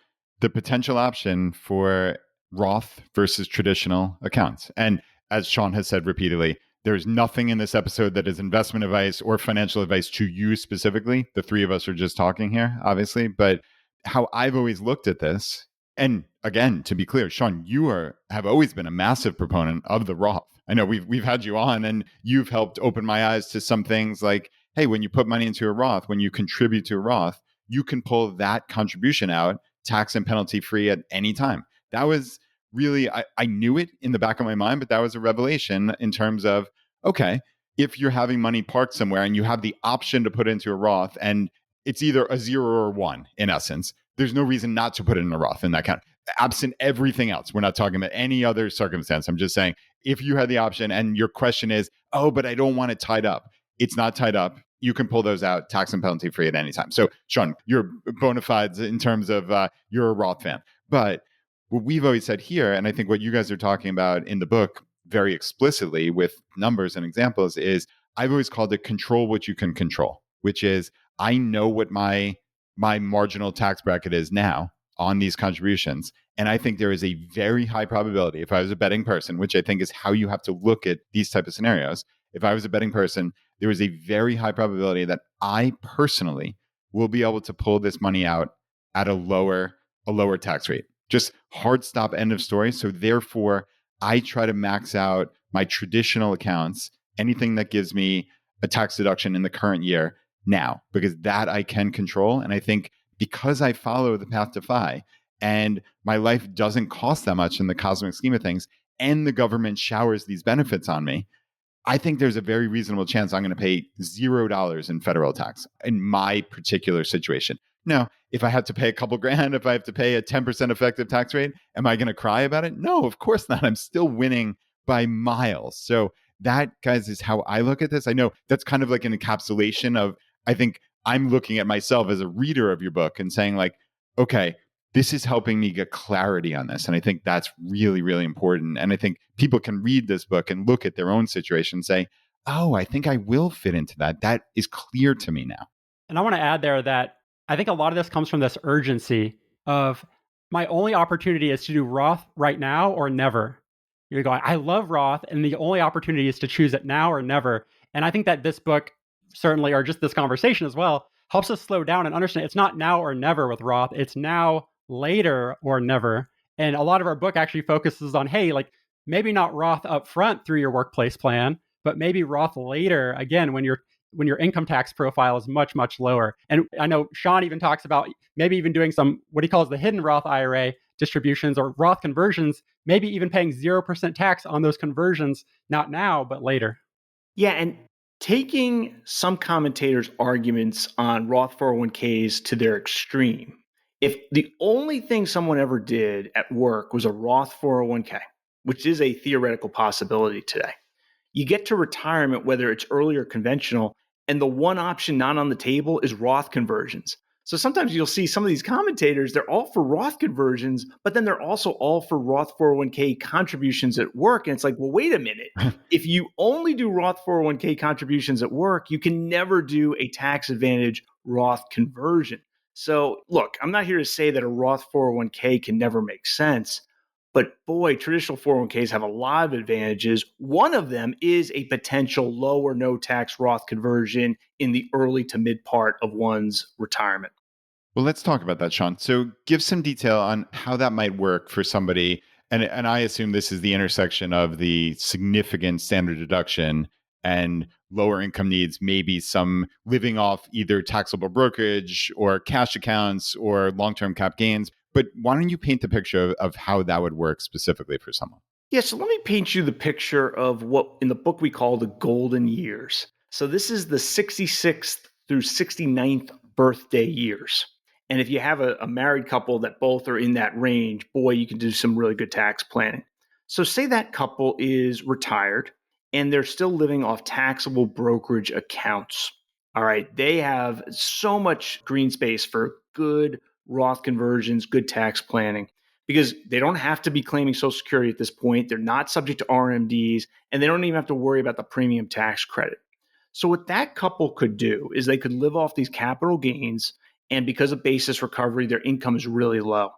the potential option for Roth versus traditional accounts. And as Sean has said repeatedly, there's nothing in this episode that is investment advice or financial advice to you specifically. The 3 of us are just talking here, obviously. But how I've always looked at this, and again, to be clear, Sean, you have always been a massive proponent of the Roth. I know we've had you on, and you've helped open my eyes to some things like, hey, when you put money into a Roth, when you contribute to a Roth, you can pull that contribution out tax and penalty free at any time. That was really, I knew it in the back of my mind, but that was a revelation in terms of, okay, if you're having money parked somewhere and you have the option to put into a Roth and it's either a 0 or 1 in essence, there's no reason not to put it in a Roth in that account. Absent everything else, we're not talking about any other circumstance. I'm just saying, if you had the option and your question is, oh, but I don't want it tied up. It's not tied up. You can pull those out tax and penalty free at any time. So Sean, you're bona fides in terms of you're a Roth fan. But what we've always said here, and I think what you guys are talking about in the book very explicitly with numbers and examples, is I've always called it control what you can control, which is I know what my marginal tax bracket is now on these contributions. And I think there is a very high probability, if I was a betting person, which I think is how you have to look at these type of scenarios, if I was a betting person, there is a very high probability that I personally will be able to pull this money out at a lower tax rate. Just hard stop, end of story. So therefore, I try to max out my traditional accounts, anything that gives me a tax deduction in the current year now, because that I can control. And I think because I follow the path to FI and my life doesn't cost that much in the cosmic scheme of things, and the government showers these benefits on me, I think there's a very reasonable chance I'm going to pay $0 in federal tax in my particular situation. Now, if I have to pay a couple grand, if I have to pay a 10% effective tax rate, am I going to cry about it? No, of course not. I'm still winning by miles. So that, guys, is how I look at this. I know that's kind of like an encapsulation of, I think I'm looking at myself as a reader of your book and saying like, okay, this is helping me get clarity on this. And I think that's really, really important. And I think people can read this book and look at their own situation and say, oh, I think I will fit into that. That is clear to me now. And I want to add there that I think a lot of this comes from this urgency of my only opportunity is to do Roth right now or never. You're going, I love Roth, and the only opportunity is to choose it now or never. And I think that this book certainly, or just this conversation as well, helps us slow down and understand it's not now or never with Roth. It's now, later, or never. And a lot of our book actually focuses on, hey, like maybe not Roth up front through your workplace plan, but maybe Roth later, again, when your income tax profile is much, much lower. And I know Sean even talks about maybe even doing some, what he calls the hidden Roth IRA distributions or Roth conversions, maybe even paying 0% tax on those conversions, not now, but later. Yeah, and taking some commentators' arguments on Roth 401ks to their extreme, if the only thing someone ever did at work was a Roth 401k, which is a theoretical possibility today, you get to retirement, whether it's early or conventional, and the one option not on the table is Roth conversions. So sometimes you'll see some of these commentators, they're all for Roth conversions, but then they're also all for Roth 401k contributions at work. And it's like, well, wait a minute. If you only do Roth 401k contributions at work, you can never do a tax advantage Roth conversion. So look, I'm not here to say that a Roth 401k can never make sense, but boy, traditional 401ks have a lot of advantages. One of them is a potential low or no tax Roth conversion in the early to mid part of one's retirement. Well, let's talk about that, Sean. So give some detail on how that might work for somebody. And I assume this is the intersection of the significant standard deduction and lower income needs, maybe some living off either taxable brokerage or cash accounts or long-term cap gains. But why don't you paint the picture of how that would work specifically for someone? Yeah, so let me paint you the picture of what in the book we call the golden years. So this is the 66th through 69th birthday years. And if you have a married couple that both are in that range, boy, you can do some really good tax planning. So say that couple is retired and they're still living off taxable brokerage accounts. All right, they have so much green space for good Roth conversions, good tax planning, because they don't have to be claiming Social Security at this point. They're not subject to RMDs, and they don't even have to worry about the premium tax credit. So what that couple could do is they could live off these capital gains, and because of basis recovery, their income is really low.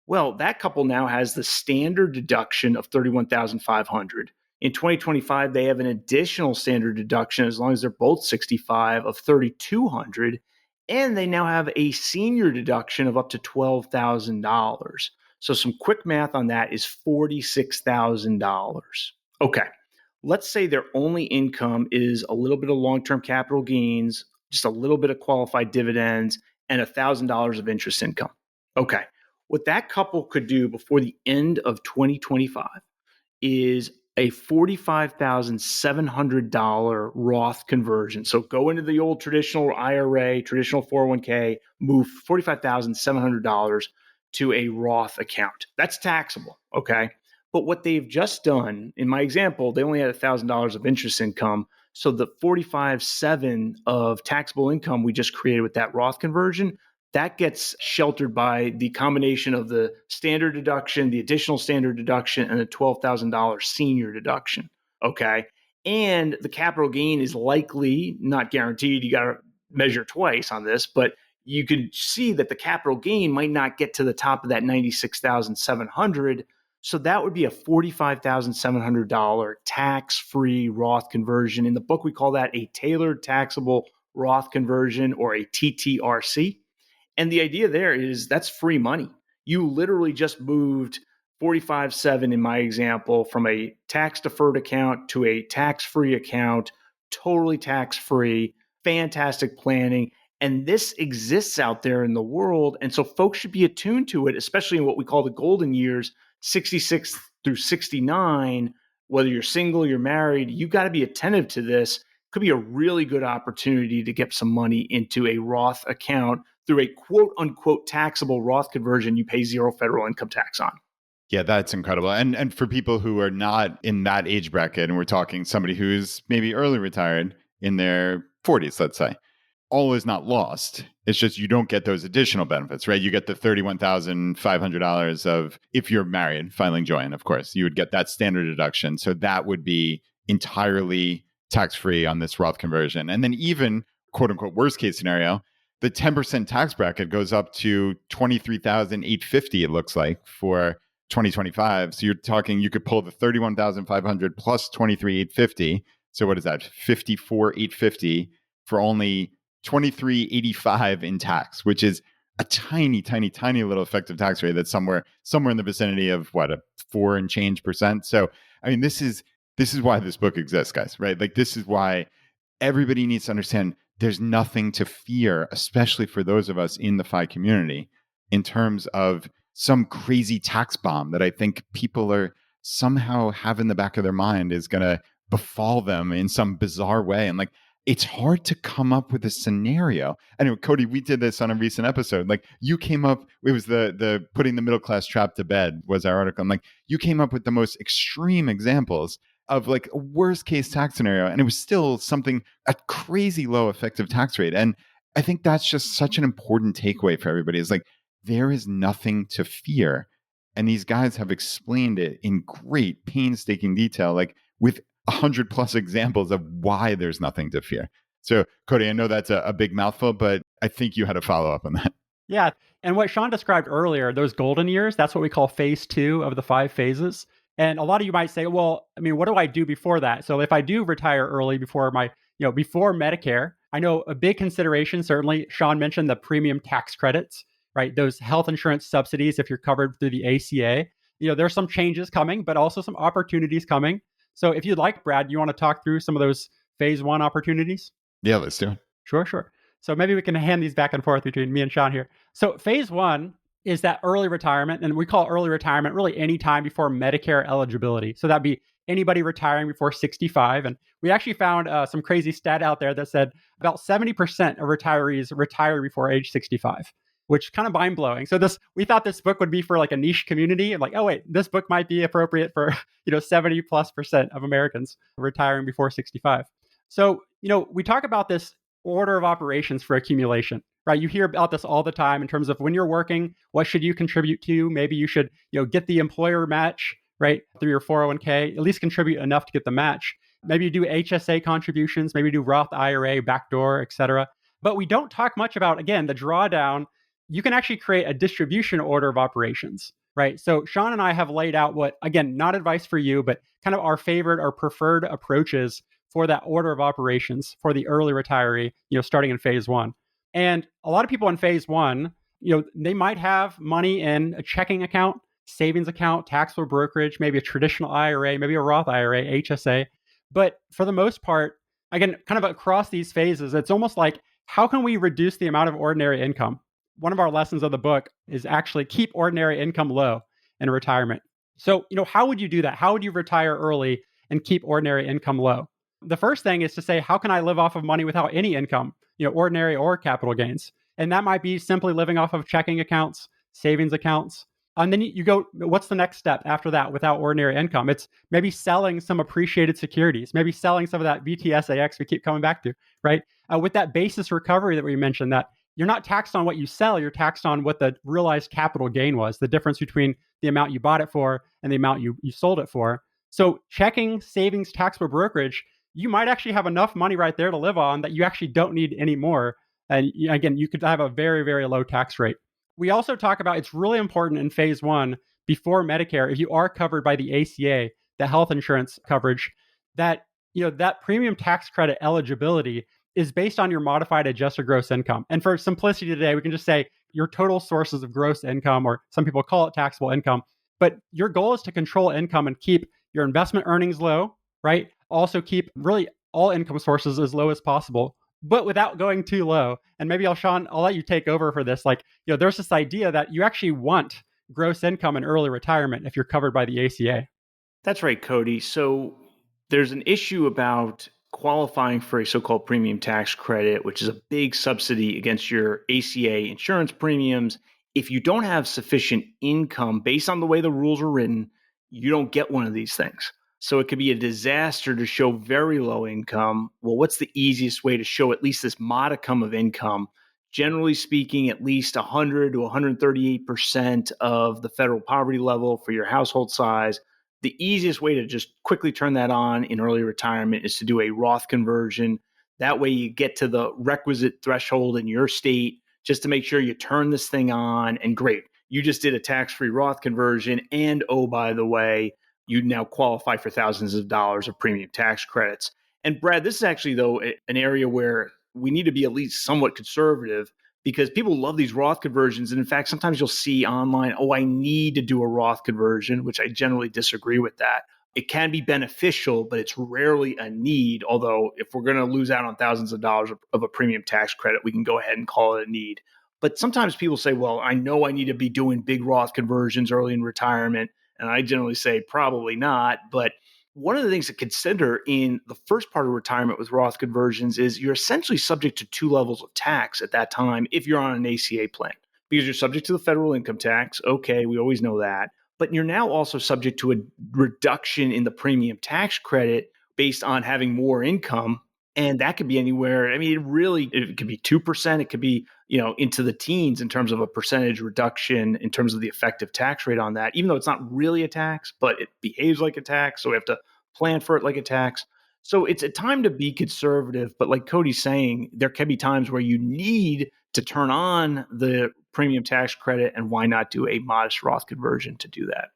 Well, that couple now has the standard deduction of $31,500. In 2025, they have an additional standard deduction as long as they're both 65 of $3,200, and they now have a senior deduction of up to $12,000. So some quick math on that is $46,000. Okay, let's say their only income is a little bit of long-term capital gains, just a little bit of qualified dividends, and $1,000 of interest income. Okay, what that couple could do before the end of 2025 is a $45,700 Roth conversion. So go into the old traditional IRA, traditional 401k, move $45,700 to a Roth account. That's taxable, okay? But what they've just done, in my example, they only had $1,000 of interest income. So the 45.7 of taxable income we just created with that Roth conversion, that gets sheltered by the combination of the standard deduction, the additional standard deduction, and the $12,000 senior deduction, okay? And the capital gain is likely, not guaranteed, you got to measure twice on this, but you can see that the capital gain might not get to the top of that $96,700. So that would be a $45,700 tax-free Roth conversion. In the book, we call that a tailored taxable Roth conversion, or a TTRC. And the idea there is that's free money. You literally just moved 45.7 in my example from a tax-deferred account to a tax-free account, totally tax-free, fantastic planning. And this exists out there in the world. And so folks should be attuned to it, especially in what we call the golden years, 66 through 69. Whether you're single, you're married, you got to be attentive to this. Could be a really good opportunity to get some money into a Roth account through a quote unquote taxable Roth conversion you pay zero federal income tax on. Yeah, that's incredible. And for people who are not in that age bracket, and we're talking somebody who's maybe early retired in their 40s, let's say, all is not lost. It's just you don't get those additional benefits, right? You get the $31,500 of, if you're married, filing joint, of course, you would get that standard deduction. So that would be entirely tax-free on this Roth conversion. And then even, quote unquote, worst case scenario, the 10% tax bracket goes up to $23,850, it looks like, for 2025. So you're talking, you could pull the $31,500 plus $23,850. So what is that? $54,850 for only $23.85 in tax, which is a tiny, tiny, tiny little effective tax rate that's somewhere in the vicinity of what, a 4 and change percent. So, I mean, this is why this book exists, guys, right? Like, this is why everybody needs to understand there's nothing to fear, especially for those of us in the FI community, in terms of some crazy tax bomb that I think people are somehow have in the back of their mind is going to befall them in some bizarre way. And like, it's hard to come up with a scenario. Anyway, Cody, we did this on a recent episode. Like, you came up, it was the putting the middle class trap to bed was our article. And like, you came up with the most extreme examples of like a worst case tax scenario. And it was still something, a crazy low effective tax rate. And I think that's just such an important takeaway for everybody is like, there is nothing to fear. And these guys have explained it in great painstaking detail, like with 100 plus examples of why there's nothing to fear. So Cody, I know that's a big mouthful, but I think you had a follow up on that. Yeah. And what Sean described earlier, those golden years, that's what we call phase 2 of the 5 phases. And a lot of you might say, well, I mean, what do I do before that? So if I do retire early before before Medicare, I know a big consideration, certainly Sean mentioned the premium tax credits, right? Those health insurance subsidies, if you're covered through the ACA, there's some changes coming, but also some opportunities coming. So if you'd like, Brad, you want to talk through some of those phase 1 opportunities? Yeah, let's do it. Sure. So maybe we can hand these back and forth between me and Sean here. So phase 1 is that early retirement, and we call early retirement really any time before Medicare eligibility. So that'd be anybody retiring before 65. And we actually found some crazy stat out there that said about 70% of retirees retire before age 65, which kind of mind blowing. So we thought this book would be for like a niche community. I'm like, oh wait, this book might be appropriate for 70+% of Americans retiring before 65. So we talk about this order of operations for accumulation, right? You hear about this all the time in terms of when you're working, what should you contribute to? Maybe you should, get the employer match, right? Through your 401k, at least contribute enough to get the match. Maybe you do HSA contributions, maybe you do Roth IRA, backdoor, et cetera. But we don't talk much about, again, the drawdown. You can actually create a distribution order of operations, right? So Sean and I have laid out what, again, not advice for you, but kind of our favorite or preferred approaches for that order of operations for the early retiree, starting in phase 1. And a lot of people in phase 1, they might have money in a checking account, savings account, taxable brokerage, maybe a traditional IRA, maybe a Roth IRA, HSA. But for the most part, again, kind of across these phases, it's almost like, how can we reduce the amount of ordinary income? One of our lessons of the book is actually keep ordinary income low in retirement. So, how would you do that? How would you retire early and keep ordinary income low? The first thing is to say, how can I live off of money without any income, ordinary or capital gains? And that might be simply living off of checking accounts, savings accounts. And then you go, what's the next step after that without ordinary income? It's maybe selling some appreciated securities, maybe selling some of that VTSAX we keep coming back to, right? With that basis recovery that we mentioned, that you're not taxed on what you sell, you're taxed on what the realized capital gain was, the difference between the amount you bought it for and the amount you sold it for. So checking, savings, taxable brokerage, you might actually have enough money right there to live on that you actually don't need any more. And again, you could have a very, very low tax rate. We also talk about it's really important in phase 1 before Medicare, if you are covered by the ACA, the health insurance coverage, that that premium tax credit eligibility is based on your modified adjusted gross income. And for simplicity today, we can just say your total sources of gross income, or some people call it taxable income. But your goal is to control income and keep your investment earnings low, right? Also keep really all income sources as low as possible, but without going too low. And maybe Sean, I'll let you take over for this. Like, there's this idea that you actually want gross income in early retirement if you're covered by the ACA. That's right, Cody. So there's an issue about qualifying for a so-called premium tax credit, which is a big subsidy against your ACA insurance premiums. If you don't have sufficient income based on the way the rules are written, you don't get one of these things. So it could be a disaster to show very low income. Well, what's the easiest way to show at least this modicum of income? Generally speaking, at least 100 to 138% of the federal poverty level for your household size. The easiest way to just quickly turn that on in early retirement is to do a Roth conversion. That way you get to the requisite threshold in your state just to make sure you turn this thing on, and great. You just did a tax-free Roth conversion, and oh, by the way, you now qualify for thousands of dollars of premium tax credits. And Brad, this is actually, though, an area where we need to be at least somewhat conservative, because people love these Roth conversions. And in fact, sometimes you'll see online, oh, I need to do a Roth conversion, which I generally disagree with that. It can be beneficial, but it's rarely a need. Although if we're going to lose out on thousands of dollars of a premium tax credit, we can go ahead and call it a need. But sometimes people say, well, I know I need to be doing big Roth conversions early in retirement. And I generally say probably not. But one of the things to consider in the first part of retirement with Roth conversions is you're essentially subject to 2 levels of tax at that time if you're on an ACA plan, because you're subject to the federal income tax. Okay, we always know that. But you're now also subject to a reduction in the premium tax credit based on having more income. And that could be anywhere. I mean, it could be 2%. It could be, into the teens in terms of a percentage reduction in terms of the effective tax rate on that, even though it's not really a tax, but it behaves like a tax. So we have to plan for it like a tax. So it's a time to be conservative. But like Cody's saying, there can be times where you need to turn on the premium tax credit, and why not do a modest Roth conversion to do that?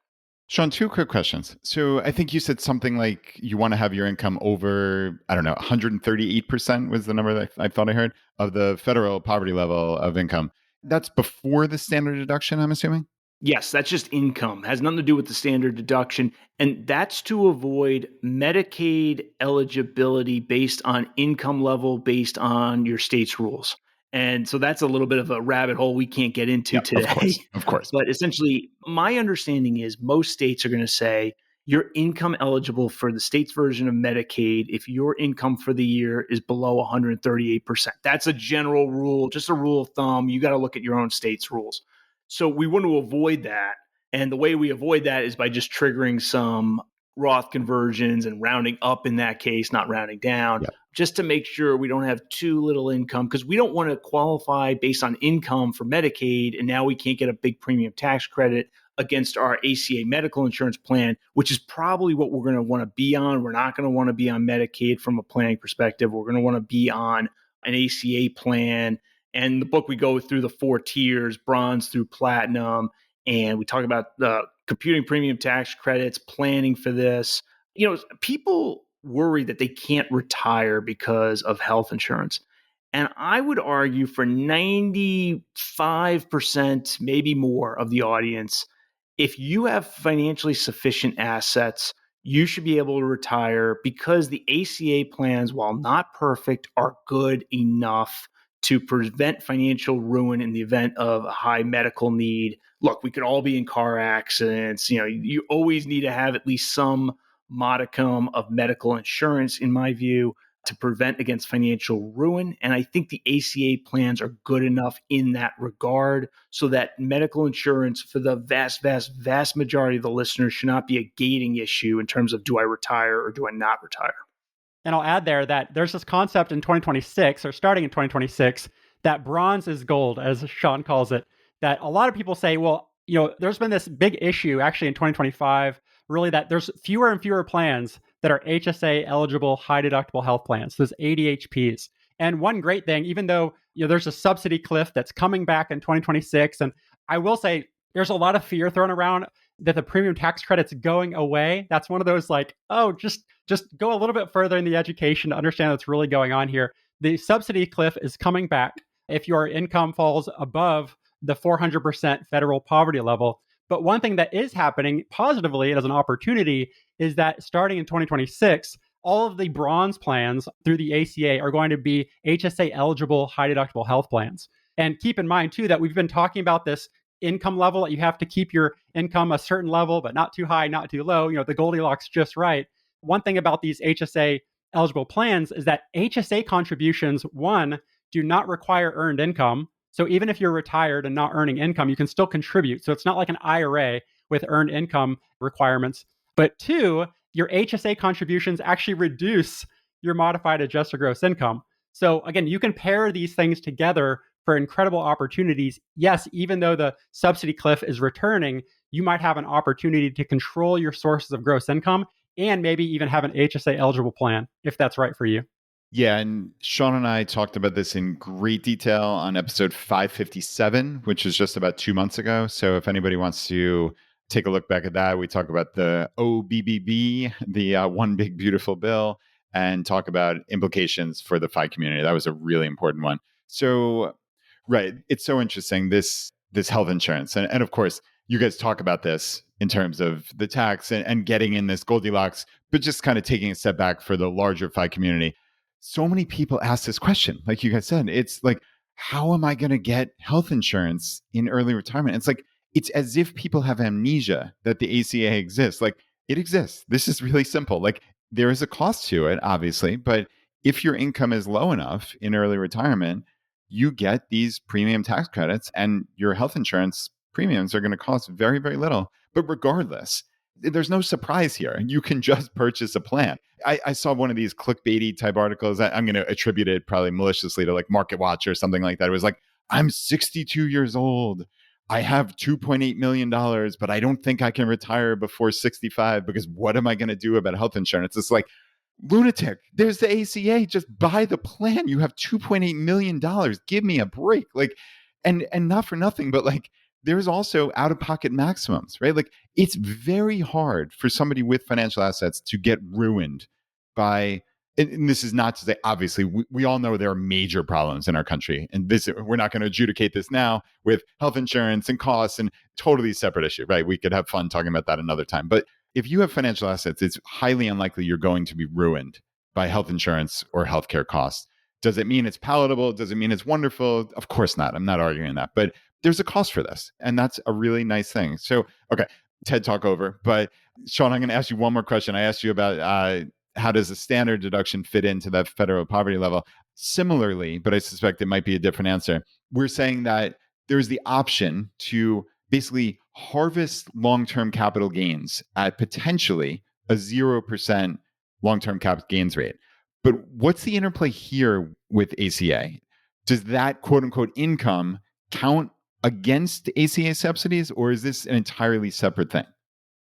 Sean, two quick questions. So I think you said something like you want to have your income over, I don't know, 138% was the number that I thought I heard of the federal poverty level of income. That's before the standard deduction, I'm assuming? Yes, that's just income. It has nothing to do with the standard deduction. And that's to avoid Medicaid eligibility based on income level, based on your state's rules. And so that's a little bit of a rabbit hole we can't get into today. Of course. But essentially, my understanding is most states are going to say you're income eligible for the state's version of Medicaid if your income for the year is below 138%. That's a general rule, just a rule of thumb. You got to look at your own state's rules. So we want to avoid that. And the way we avoid that is by just triggering some Roth conversions and rounding up in that case, not rounding down, just to make sure we don't have too little income, because we don't want to qualify based on income for Medicaid. And now we can't get a big premium tax credit against our ACA medical insurance plan, which is probably what we're going to want to be on. We're not going to want to be on Medicaid from a planning perspective. We're going to want to be on an ACA plan. And in the book, we go through the 4 tiers, bronze through platinum, and we talk about the computing premium tax credits, planning for this. People worry that they can't retire because of health insurance. And I would argue for 95%, maybe more of the audience, if you have financially sufficient assets, you should be able to retire because the ACA plans, while not perfect, are good enough to prevent financial ruin in the event of a high medical need. Look, we could all be in car accidents. You always need to have at least some modicum of medical insurance, in my view, to prevent against financial ruin. And I think the ACA plans are good enough in that regard so that medical insurance for the vast, vast, vast majority of the listeners should not be a gating issue in terms of do I retire or do I not retire? And I'll add there that there's this concept in 2026, or starting in 2026, that bronze is gold, as Sean calls it, that a lot of people say, well, there's been this big issue actually in 2025, really, that there's fewer and fewer plans that are HSA eligible high deductible health plans, those ADHPs. And one great thing, even though there's a subsidy cliff that's coming back in 2026, and I will say there's a lot of fear thrown around that the premium tax credit's going away. That's one of those like, oh, just go a little bit further in the education to understand what's really going on here. The subsidy cliff is coming back if your income falls above the 400% federal poverty level. But one thing that is happening positively as an opportunity is that starting in 2026, all of the bronze plans through the ACA are going to be HSA eligible high deductible health plans. And keep in mind too that we've been talking about this income level, that you have to keep your income a certain level, but not too high, not too low, the Goldilocks just right. One thing about these HSA eligible plans is that HSA contributions, one, do not require earned income. So even if you're retired and not earning income, you can still contribute. So it's not like an IRA with earned income requirements. But two, your HSA contributions actually reduce your modified adjusted gross income. So again, you can pair these things together for incredible opportunities. Yes, even though the subsidy cliff is returning, you might have an opportunity to control your sources of gross income and maybe even have an HSA eligible plan if that's right for you. Yeah, and Sean and I talked about this in great detail on episode 557, which is just about 2 months ago. So if anybody wants to take a look back at that, we talk about the OBBB, the One Big Beautiful Bill, and talk about implications for the FI community. That was a really important one. So, right, it's so interesting, this health insurance. And of course, you guys talk about this in terms of the tax and getting in this Goldilocks, but just kind of taking a step back for the larger FI community. So many people ask this question, like you guys said, it's like, how am I going to get health insurance in early retirement? It's like, it's as if people have amnesia that the ACA exists. Like, it exists. This is really simple. Like, there is a cost to it, obviously, but if your income is low enough in early retirement, you get these premium tax credits and your health insurance premiums are going to cost very, very little. But regardless, there's no surprise here. You can just purchase a plan. I saw one of these clickbaity type articles. I'm going to attribute it probably maliciously to like Market Watch or something like that. It was like, I'm 62 years old. I have $2.8 million, but I don't think I can retire before 65 because what am I going to do about health insurance? It's like, lunatic. There's the ACA. Just buy the plan. You have $2.8 million. Give me a break. Like, and not for nothing, but like, there's also out-of-pocket maximums, right? Like, it's very hard for somebody with financial assets to get ruined by. And this is not to say, obviously, we all know there are major problems in our country, and this we're not going to adjudicate this now with health insurance and costs, and totally separate issue, right? We could have fun talking about that another time, but if you have financial assets, it's highly unlikely you're going to be ruined by health insurance or healthcare costs. Does it mean it's palatable? Does it mean it's wonderful? Of course not. I'm not arguing that. But there's a cost for this. And that's a really nice thing. So, okay, TED Talk over. But Sean, I'm going to ask you one more question. I asked you about how does a standard deduction fit into that federal poverty level? Similarly, but I suspect it might be a different answer. We're saying that there's the option to basically harvest long-term capital gains at potentially a 0% long-term capital gains rate. But what's the interplay here with ACA? Does that quote unquote income count against ACA subsidies, or is this an entirely separate thing?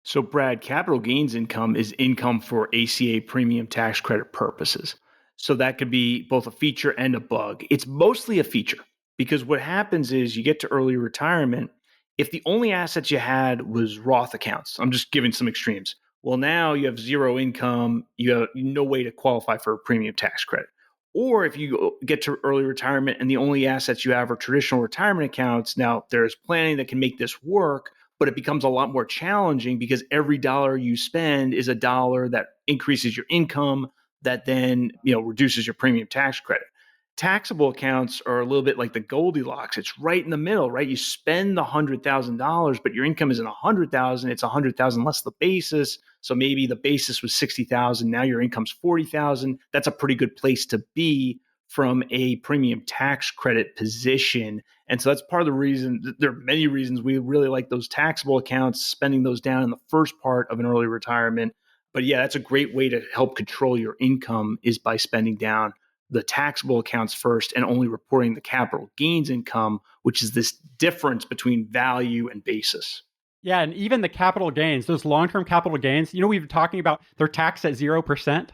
So, Brad, capital gains income is income for ACA premium tax credit purposes. So that could be both a feature and a bug. It's mostly a feature because what happens is you get to early retirement. If the only assets you had was Roth accounts, I'm just giving some extremes. Well, now you have zero income. You have no way to qualify for a premium tax credit. Or if you get to early retirement and the only assets you have are traditional retirement accounts, now there's planning that can make this work, but it becomes a lot more challenging because every dollar you spend is a dollar that increases your income that then, reduces your premium tax credit. Taxable accounts are a little bit like the Goldilocks. It's right in the middle, right? You spend the $100,000, but your income isn't $100,000. It's $100,000 less the basis. So maybe the basis was $60,000. Now your income's $40,000. That's a pretty good place to be from a premium tax credit position. And so that's part of the reason. There are many reasons we really like those taxable accounts, spending those down in the first part of an early retirement. But yeah, that's a great way to help control your income is by spending down the taxable accounts first and only reporting the capital gains income, which is this difference between value and basis. Yeah, and even the capital gains, those long-term capital gains, we've been talking about they're taxed at 0%.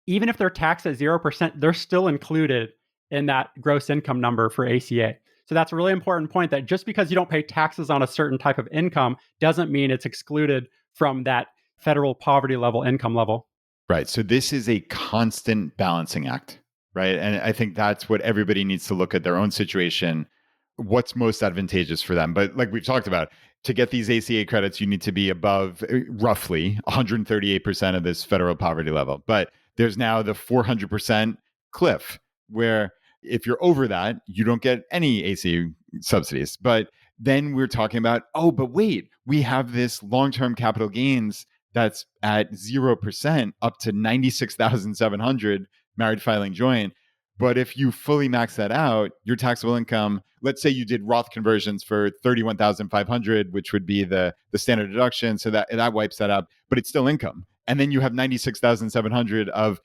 Even if they're taxed at 0%, they're still included in that gross income number for ACA. So that's a really important point that just because you don't pay taxes on a certain type of income doesn't mean it's excluded from that federal poverty level income level. Right. So this is a constant balancing act. Right. And I think that's what everybody needs to look at their own situation, what's most advantageous for them. But like we've talked about, to get these ACA credits, you need to be above roughly 138% of this federal poverty level. But there's now the 400% cliff where if you're over that, you don't get any ACA subsidies. But then we're talking about, but wait, we have this long-term capital gains that's at 0% up to 96,700 married filing joint. But if you fully max that out, your taxable income, let's say you did Roth conversions for 31,500, which would be the standard deduction. So that wipes that out, but it's still income. And then you have 96,700 of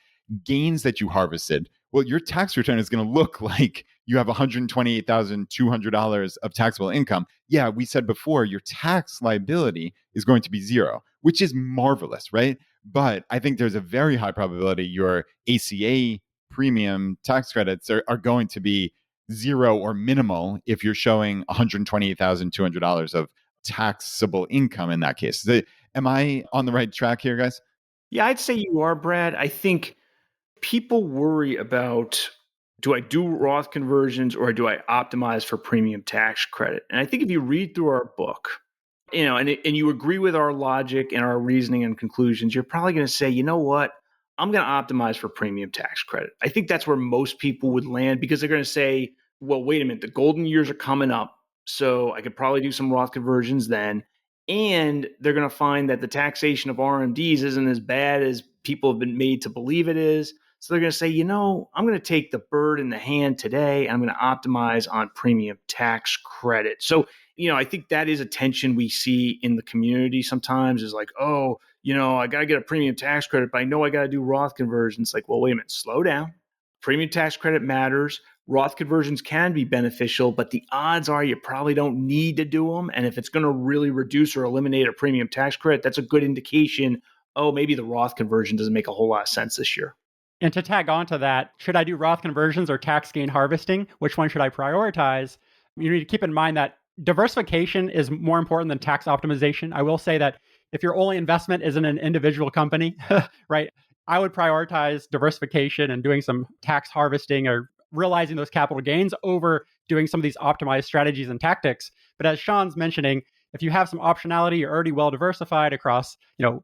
gains that you harvested. Well, your tax return is going to look like you have $128,200 of taxable income. Yeah, we said before, your tax liability is going to be zero, which is marvelous, right? But I think there's a very high probability your ACA premium tax credits are going to be zero or minimal if you're showing $128,200 of taxable income in that case. Am I on the right track here, guys? Yeah, I'd say you are, Brad. I think people worry about, do I do Roth conversions or do I optimize for premium tax credit? And I think if you read through our book, and you agree with our logic and our reasoning and conclusions, you're probably going to say, you know what? I'm going to optimize for premium tax credit. I think that's where most people would land because they're going to say, well, wait a minute, the golden years are coming up. So I could probably do some Roth conversions then. And they're going to find that the taxation of RMDs isn't as bad as people have been made to believe it is. So they're going to say, I'm going to take the bird in the hand today. And I'm going to optimize on premium tax credit. So, I think that is a tension we see in the community sometimes is like, I got to get a premium tax credit, but I know I got to do Roth conversions. It's like, well, wait a minute, slow down. Premium tax credit matters. Roth conversions can be beneficial, but the odds are you probably don't need to do them. And if it's going to really reduce or eliminate a premium tax credit, that's a good indication, oh, maybe the Roth conversion doesn't make a whole lot of sense this year. And to tag on to that, should I do Roth conversions or tax gain harvesting? Which one should I prioritize? You need to keep in mind that diversification is more important than tax optimization. I will say that if your only investment is in an individual company, right, I would prioritize diversification and doing some tax harvesting or realizing those capital gains over doing some of these optimized strategies and tactics. But as Sean's mentioning, if you have some optionality, you're already well diversified across,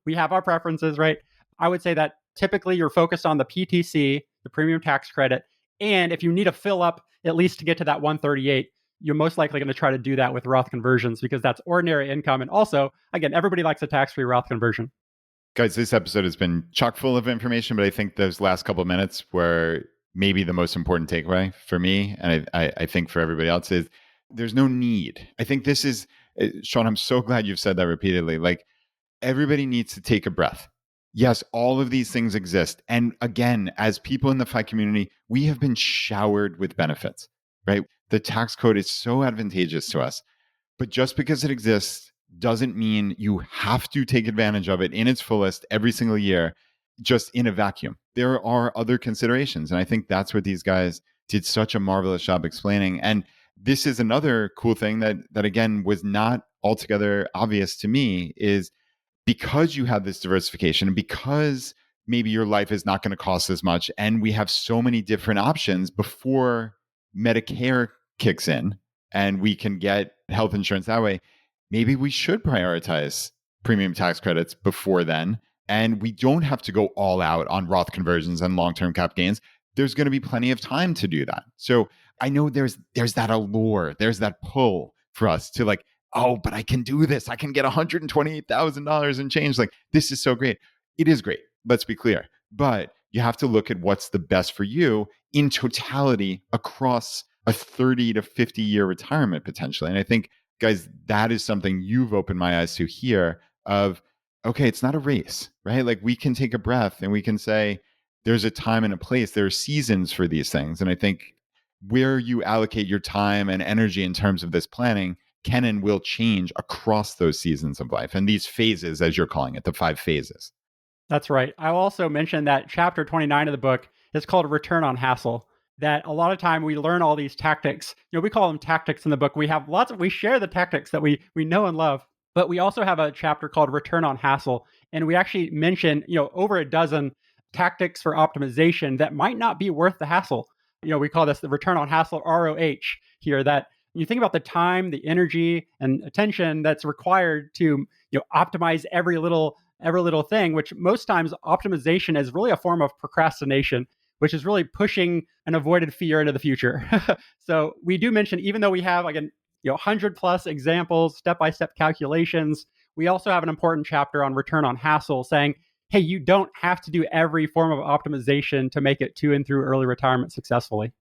we have our preferences, right? I would say that typically you're focused on the PTC, the premium tax credit. And if you need to fill up at least to get to that 138, you're most likely going to try to do that with Roth conversions because that's ordinary income. And also, again, everybody likes a tax-free Roth conversion. Guys, this episode has been chock full of information, but I think those last couple of minutes were maybe the most important takeaway for me, and I think for everybody else, is there's no need. I think this is, Sean, I'm so glad you've said that repeatedly. Like, everybody needs to take a breath. Yes, all of these things exist. And again, as people in the FI community, we have been showered with benefits, right? The tax code is so advantageous to us. But just because it exists doesn't mean you have to take advantage of it in its fullest every single year, just in a vacuum. There are other considerations. And I think that's what these guys did such a marvelous job explaining. And this is another cool thing that again was not altogether obvious to me, is because you have this diversification and because maybe your life is not going to cost as much, and we have so many different options before Medicare kicks in and we can get health insurance that way, maybe we should prioritize premium tax credits before then. And we don't have to go all out on Roth conversions and long-term cap gains. There's going to be plenty of time to do that. So I know there's that allure, there's that pull for us to like, oh, but I can do this. I can get $128,000 and change. Like, this is so great. It is great. Let's be clear. But you have to look at what's the best for you in totality across a 30 to 50 year retirement potentially. And I think, guys, that is something you've opened my eyes to here of, okay, it's not a race, right? Like, we can take a breath and we can say, there's a time and a place. There are seasons for these things. And I think where you allocate your time and energy in terms of this planning can and will change across those seasons of life and these phases, as you're calling it, the 5 phases. That's right. I also mentioned that chapter 29 of the book is called Return on Hassle. That a lot of time we learn all these tactics. We call them tactics in the book. We have we share the tactics that we know and love, but we also have a chapter called Return on Hassle. And we actually mention, over a dozen tactics for optimization that might not be worth the hassle. We call this the Return on Hassle, ROH here, that you think about the time, the energy, and attention that's required to optimize every little thing, which most times optimization is really a form of procrastination, which is really pushing an avoided fear into the future. So we do mention, even though we have 100 plus examples, step-by-step calculations, we also have an important chapter on return on hassle saying, hey, you don't have to do every form of optimization to make it to and through early retirement successfully.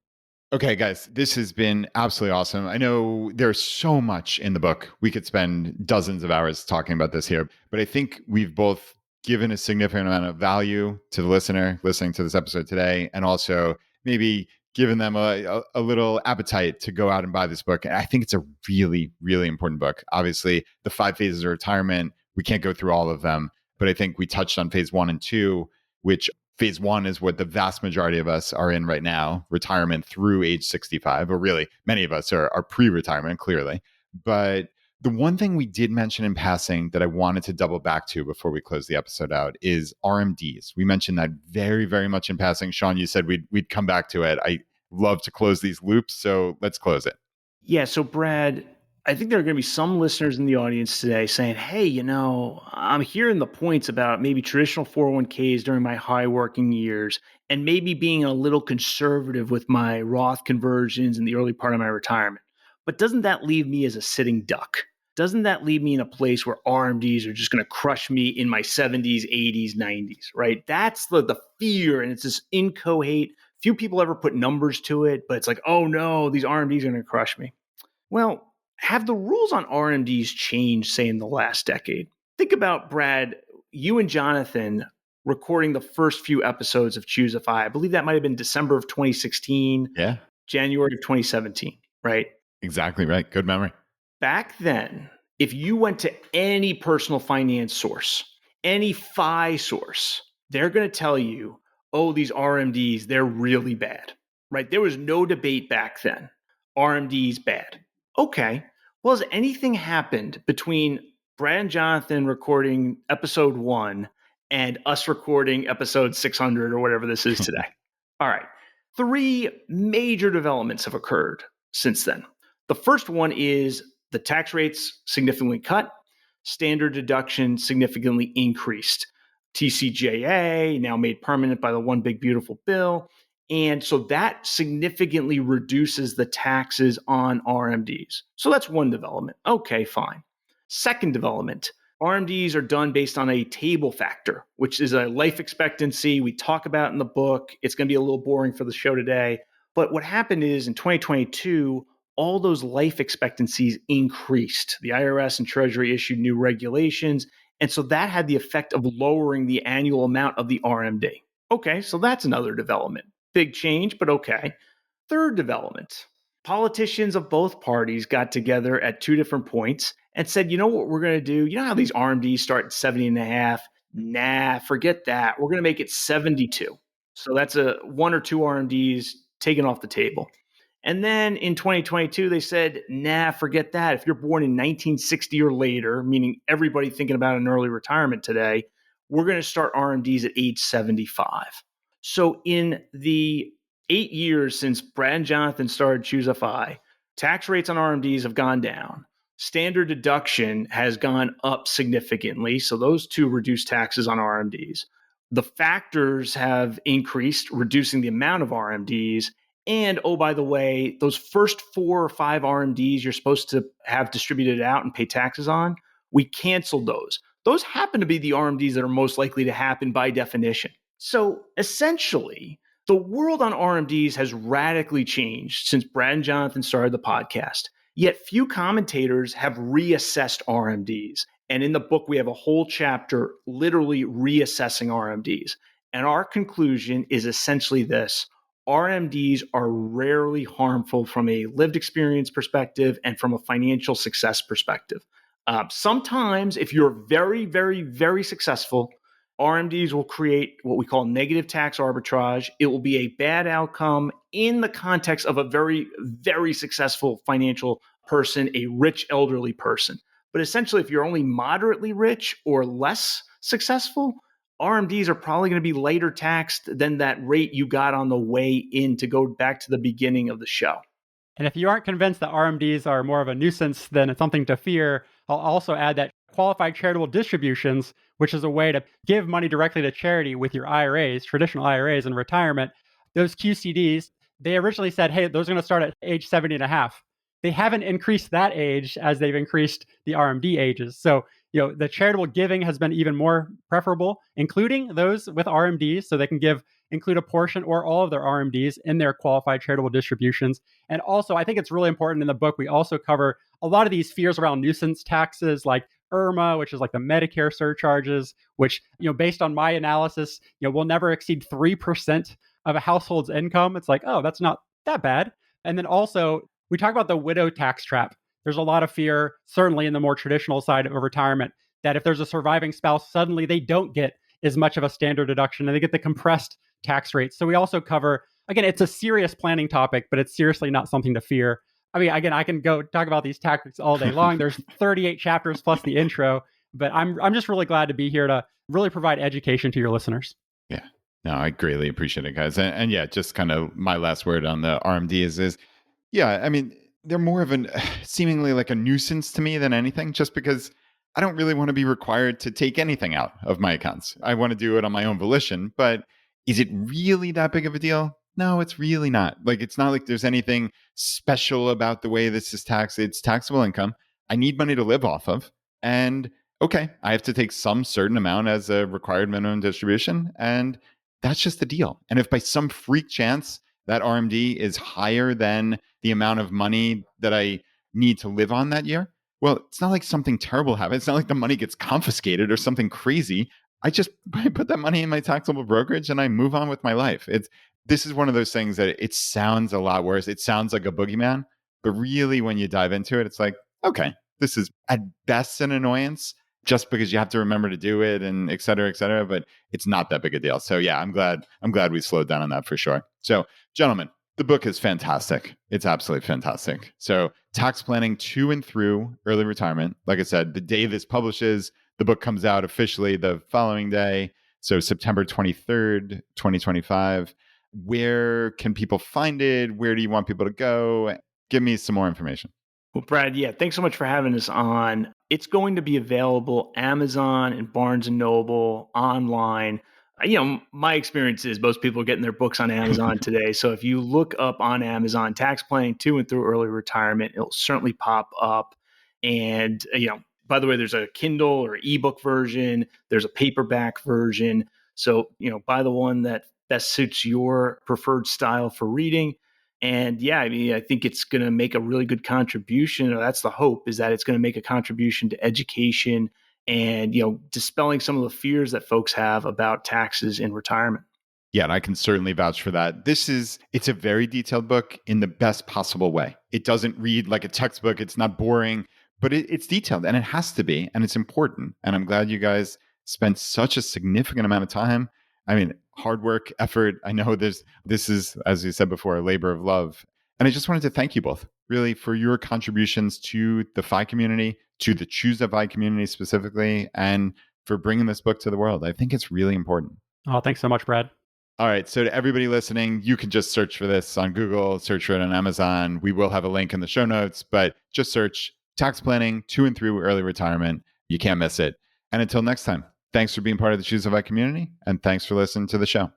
Okay, guys, this has been absolutely awesome. I know there's so much in the book. We could spend dozens of hours talking about this here, but I think we've both given a significant amount of value to the listener listening to this episode today, and also maybe given them a little appetite to go out and buy this book. And I think it's a really, really important book. Obviously, the 5 phases of retirement, we can't go through all of them, but I think we touched on phase 1 and 2, which phase 1 is what the vast majority of us are in right now, retirement through age 65, or really many of us are pre-retirement, clearly. But the one thing we did mention in passing that I wanted to double back to before we close the episode out is RMDs. We mentioned that very, very much in passing. Sean, you said we'd come back to it. I love to close these loops, so let's close it. Yeah, so Brad, I think there are going to be some listeners in the audience today saying, hey, I'm hearing the points about maybe traditional 401ks during my high working years and maybe being a little conservative with my Roth conversions in the early part of my retirement. But doesn't that leave me as a sitting duck? Doesn't that leave me in a place where RMDs are just going to crush me in my 70s, 80s, 90s, right? That's the fear, and it's this inchoate. Few people ever put numbers to it, but it's like, oh no, these RMDs are going to crush me. Well, have the rules on RMDs changed, say, in the last decade? Think about, Brad, you and Jonathan recording the first few episodes of ChooseFI. I believe that might have been December of 2016, Yeah, January of 2017, right? exactly right. Good memory. Back then, if you went to any personal finance source, any FI source, they're going to tell you, oh, these RMDs, they're really bad, right? There was no debate back then. RMDs bad. Okay. Well, has anything happened between Brad and Jonathan recording episode 1 and us recording episode 600 or whatever this is today? All right. 3 major developments have occurred since then. The first one is the tax rates significantly cut, standard deduction significantly increased. TCJA now made permanent by the One Big Beautiful Bill. And so that significantly reduces the taxes on RMDs. So that's one development. Okay, fine. Second development, RMDs are done based on a table factor, which is a life expectancy we talk about in the book. It's going to be a little boring for the show today. But what happened is in 2022, all those life expectancies increased. The IRS and Treasury issued new regulations. And so that had the effect of lowering the annual amount of the RMD. Okay, so that's another development. Big change, but okay. Third development, politicians of both parties got together at 2 different points and said, you know what we're going to do? You know how these RMDs start at 70 and a half? Nah, forget that. We're going to make it 72. So that's 1 or 2 RMDs taken off the table. And then in 2022, they said, nah, forget that. If you're born in 1960 or later, meaning everybody thinking about an early retirement today, we're going to start RMDs at age 75. So in the 8 years since Brad and Jonathan started ChooseFI, tax rates on RMDs have gone down. Standard deduction has gone up significantly. So those two reduce taxes on RMDs. The factors have increased, reducing the amount of RMDs. And, oh, by the way, those first 4 or 5 RMDs you're supposed to have distributed out and pay taxes on, we canceled those. Those happen to be the RMDs that are most likely to happen by definition. So essentially, the world on RMDs has radically changed since Brad and Jonathan started the podcast. Yet few commentators have reassessed RMDs. And in the book, we have a whole chapter literally reassessing RMDs. And our conclusion is essentially this. RMDs are rarely harmful from a lived experience perspective and from a financial success perspective. Sometimes, if you're very, very, very successful, RMDs will create what we call negative tax arbitrage. It will be a bad outcome in the context of a very, very successful financial person, a rich elderly person. But essentially, if you're only moderately rich or less successful, RMDs are probably going to be later taxed than that rate you got on the way in, to go back to the beginning of the show. And if you aren't convinced that RMDs are more of a nuisance than it's something to fear, I'll also add that qualified charitable distributions, which is a way to give money directly to charity with your IRAs, traditional IRAs in retirement, those QCDs, they originally said, hey, those are going to start at age 70 and a half. They haven't increased that age as they've increased the RMD ages. So, the charitable giving has been even more preferable, including those with RMDs, so they can include a portion or all of their RMDs in their qualified charitable distributions. And also, I think it's really important in the book, we also cover a lot of these fears around nuisance taxes like IRMA, which is like the Medicare surcharges, which, based on my analysis, will never exceed 3% of a household's income. It's like, oh, that's not that bad. And then also, we talk about the widow tax trap. There's a lot of fear, certainly in the more traditional side of retirement, that if there's a surviving spouse, suddenly they don't get as much of a standard deduction and they get the compressed tax rate. So we also cover, again, it's a serious planning topic, but it's seriously not something to fear. I mean, again, I can go talk about these tactics all day long. There's 38 chapters plus the intro, but I'm just really glad to be here to really provide education to your listeners. Yeah, no, I greatly appreciate it, guys. And yeah, just kind of my last word on the RMD is yeah, I mean, they're more of seemingly like a nuisance to me than anything, just because I don't really want to be required to take anything out of my accounts. I want to do it on my own volition, but is it really that big of a deal? No, it's really not. Like, it's not like there's anything special about the way this is taxed. It's taxable income. I need money to live off of. And okay, I have to take some certain amount as a required minimum distribution. And that's just the deal. And if by some freak chance that RMD is higher than the amount of money that I need to live on that year, well, it's not like something terrible happens. It's not like the money gets confiscated or something crazy. I put that money in my taxable brokerage and I move on with my life. This is one of those things that it sounds a lot worse. It sounds like a boogeyman, but really when you dive into it, it's like, okay, this is at best an annoyance just because you have to remember to do it and et cetera, but it's not that big a deal. So yeah, I'm glad we slowed down on that for sure. So gentlemen, the book is fantastic. It's absolutely fantastic. So tax planning to and through early retirement. Like I said, the day this publishes, the book comes out officially the following day. So September 23rd, 2025. Where can people find it? Where do you want people to go? Give me some more information. Well, Brad, yeah, thanks so much for having us on. It's going to be available Amazon and Barnes & Noble online. My experience is most people are getting their books on Amazon today. So if you look up on Amazon, tax planning to and through early retirement, it'll certainly pop up. And, by the way, there's a Kindle or ebook version. There's a paperback version. So, buy the one that best suits your preferred style for reading. And yeah, I think it's going to make a really good contribution. Or that's the hope, is that it's going to make a contribution to education and, dispelling some of the fears that folks have about taxes in retirement. Yeah, and I can certainly vouch for that. It's a very detailed book in the best possible way. It doesn't read like a textbook. It's not boring, but it's detailed, and it has to be, and it's important. And I'm glad you guys spent such a significant amount of time. I mean, hard work, effort. I know this is, as you said before, a labor of love. And I just wanted to thank you both really for your contributions to the FI community, to the ChooseFI community specifically, and for bringing this book to the world. I think it's really important. Oh, thanks so much, Brad. All right. So to everybody listening, you can just search for this on Google, search for it on Amazon. We will have a link in the show notes, but just search tax planning to and through early retirement. You can't miss it. And until next time, thanks for being part of the ChooseFI community, and thanks for listening to the show.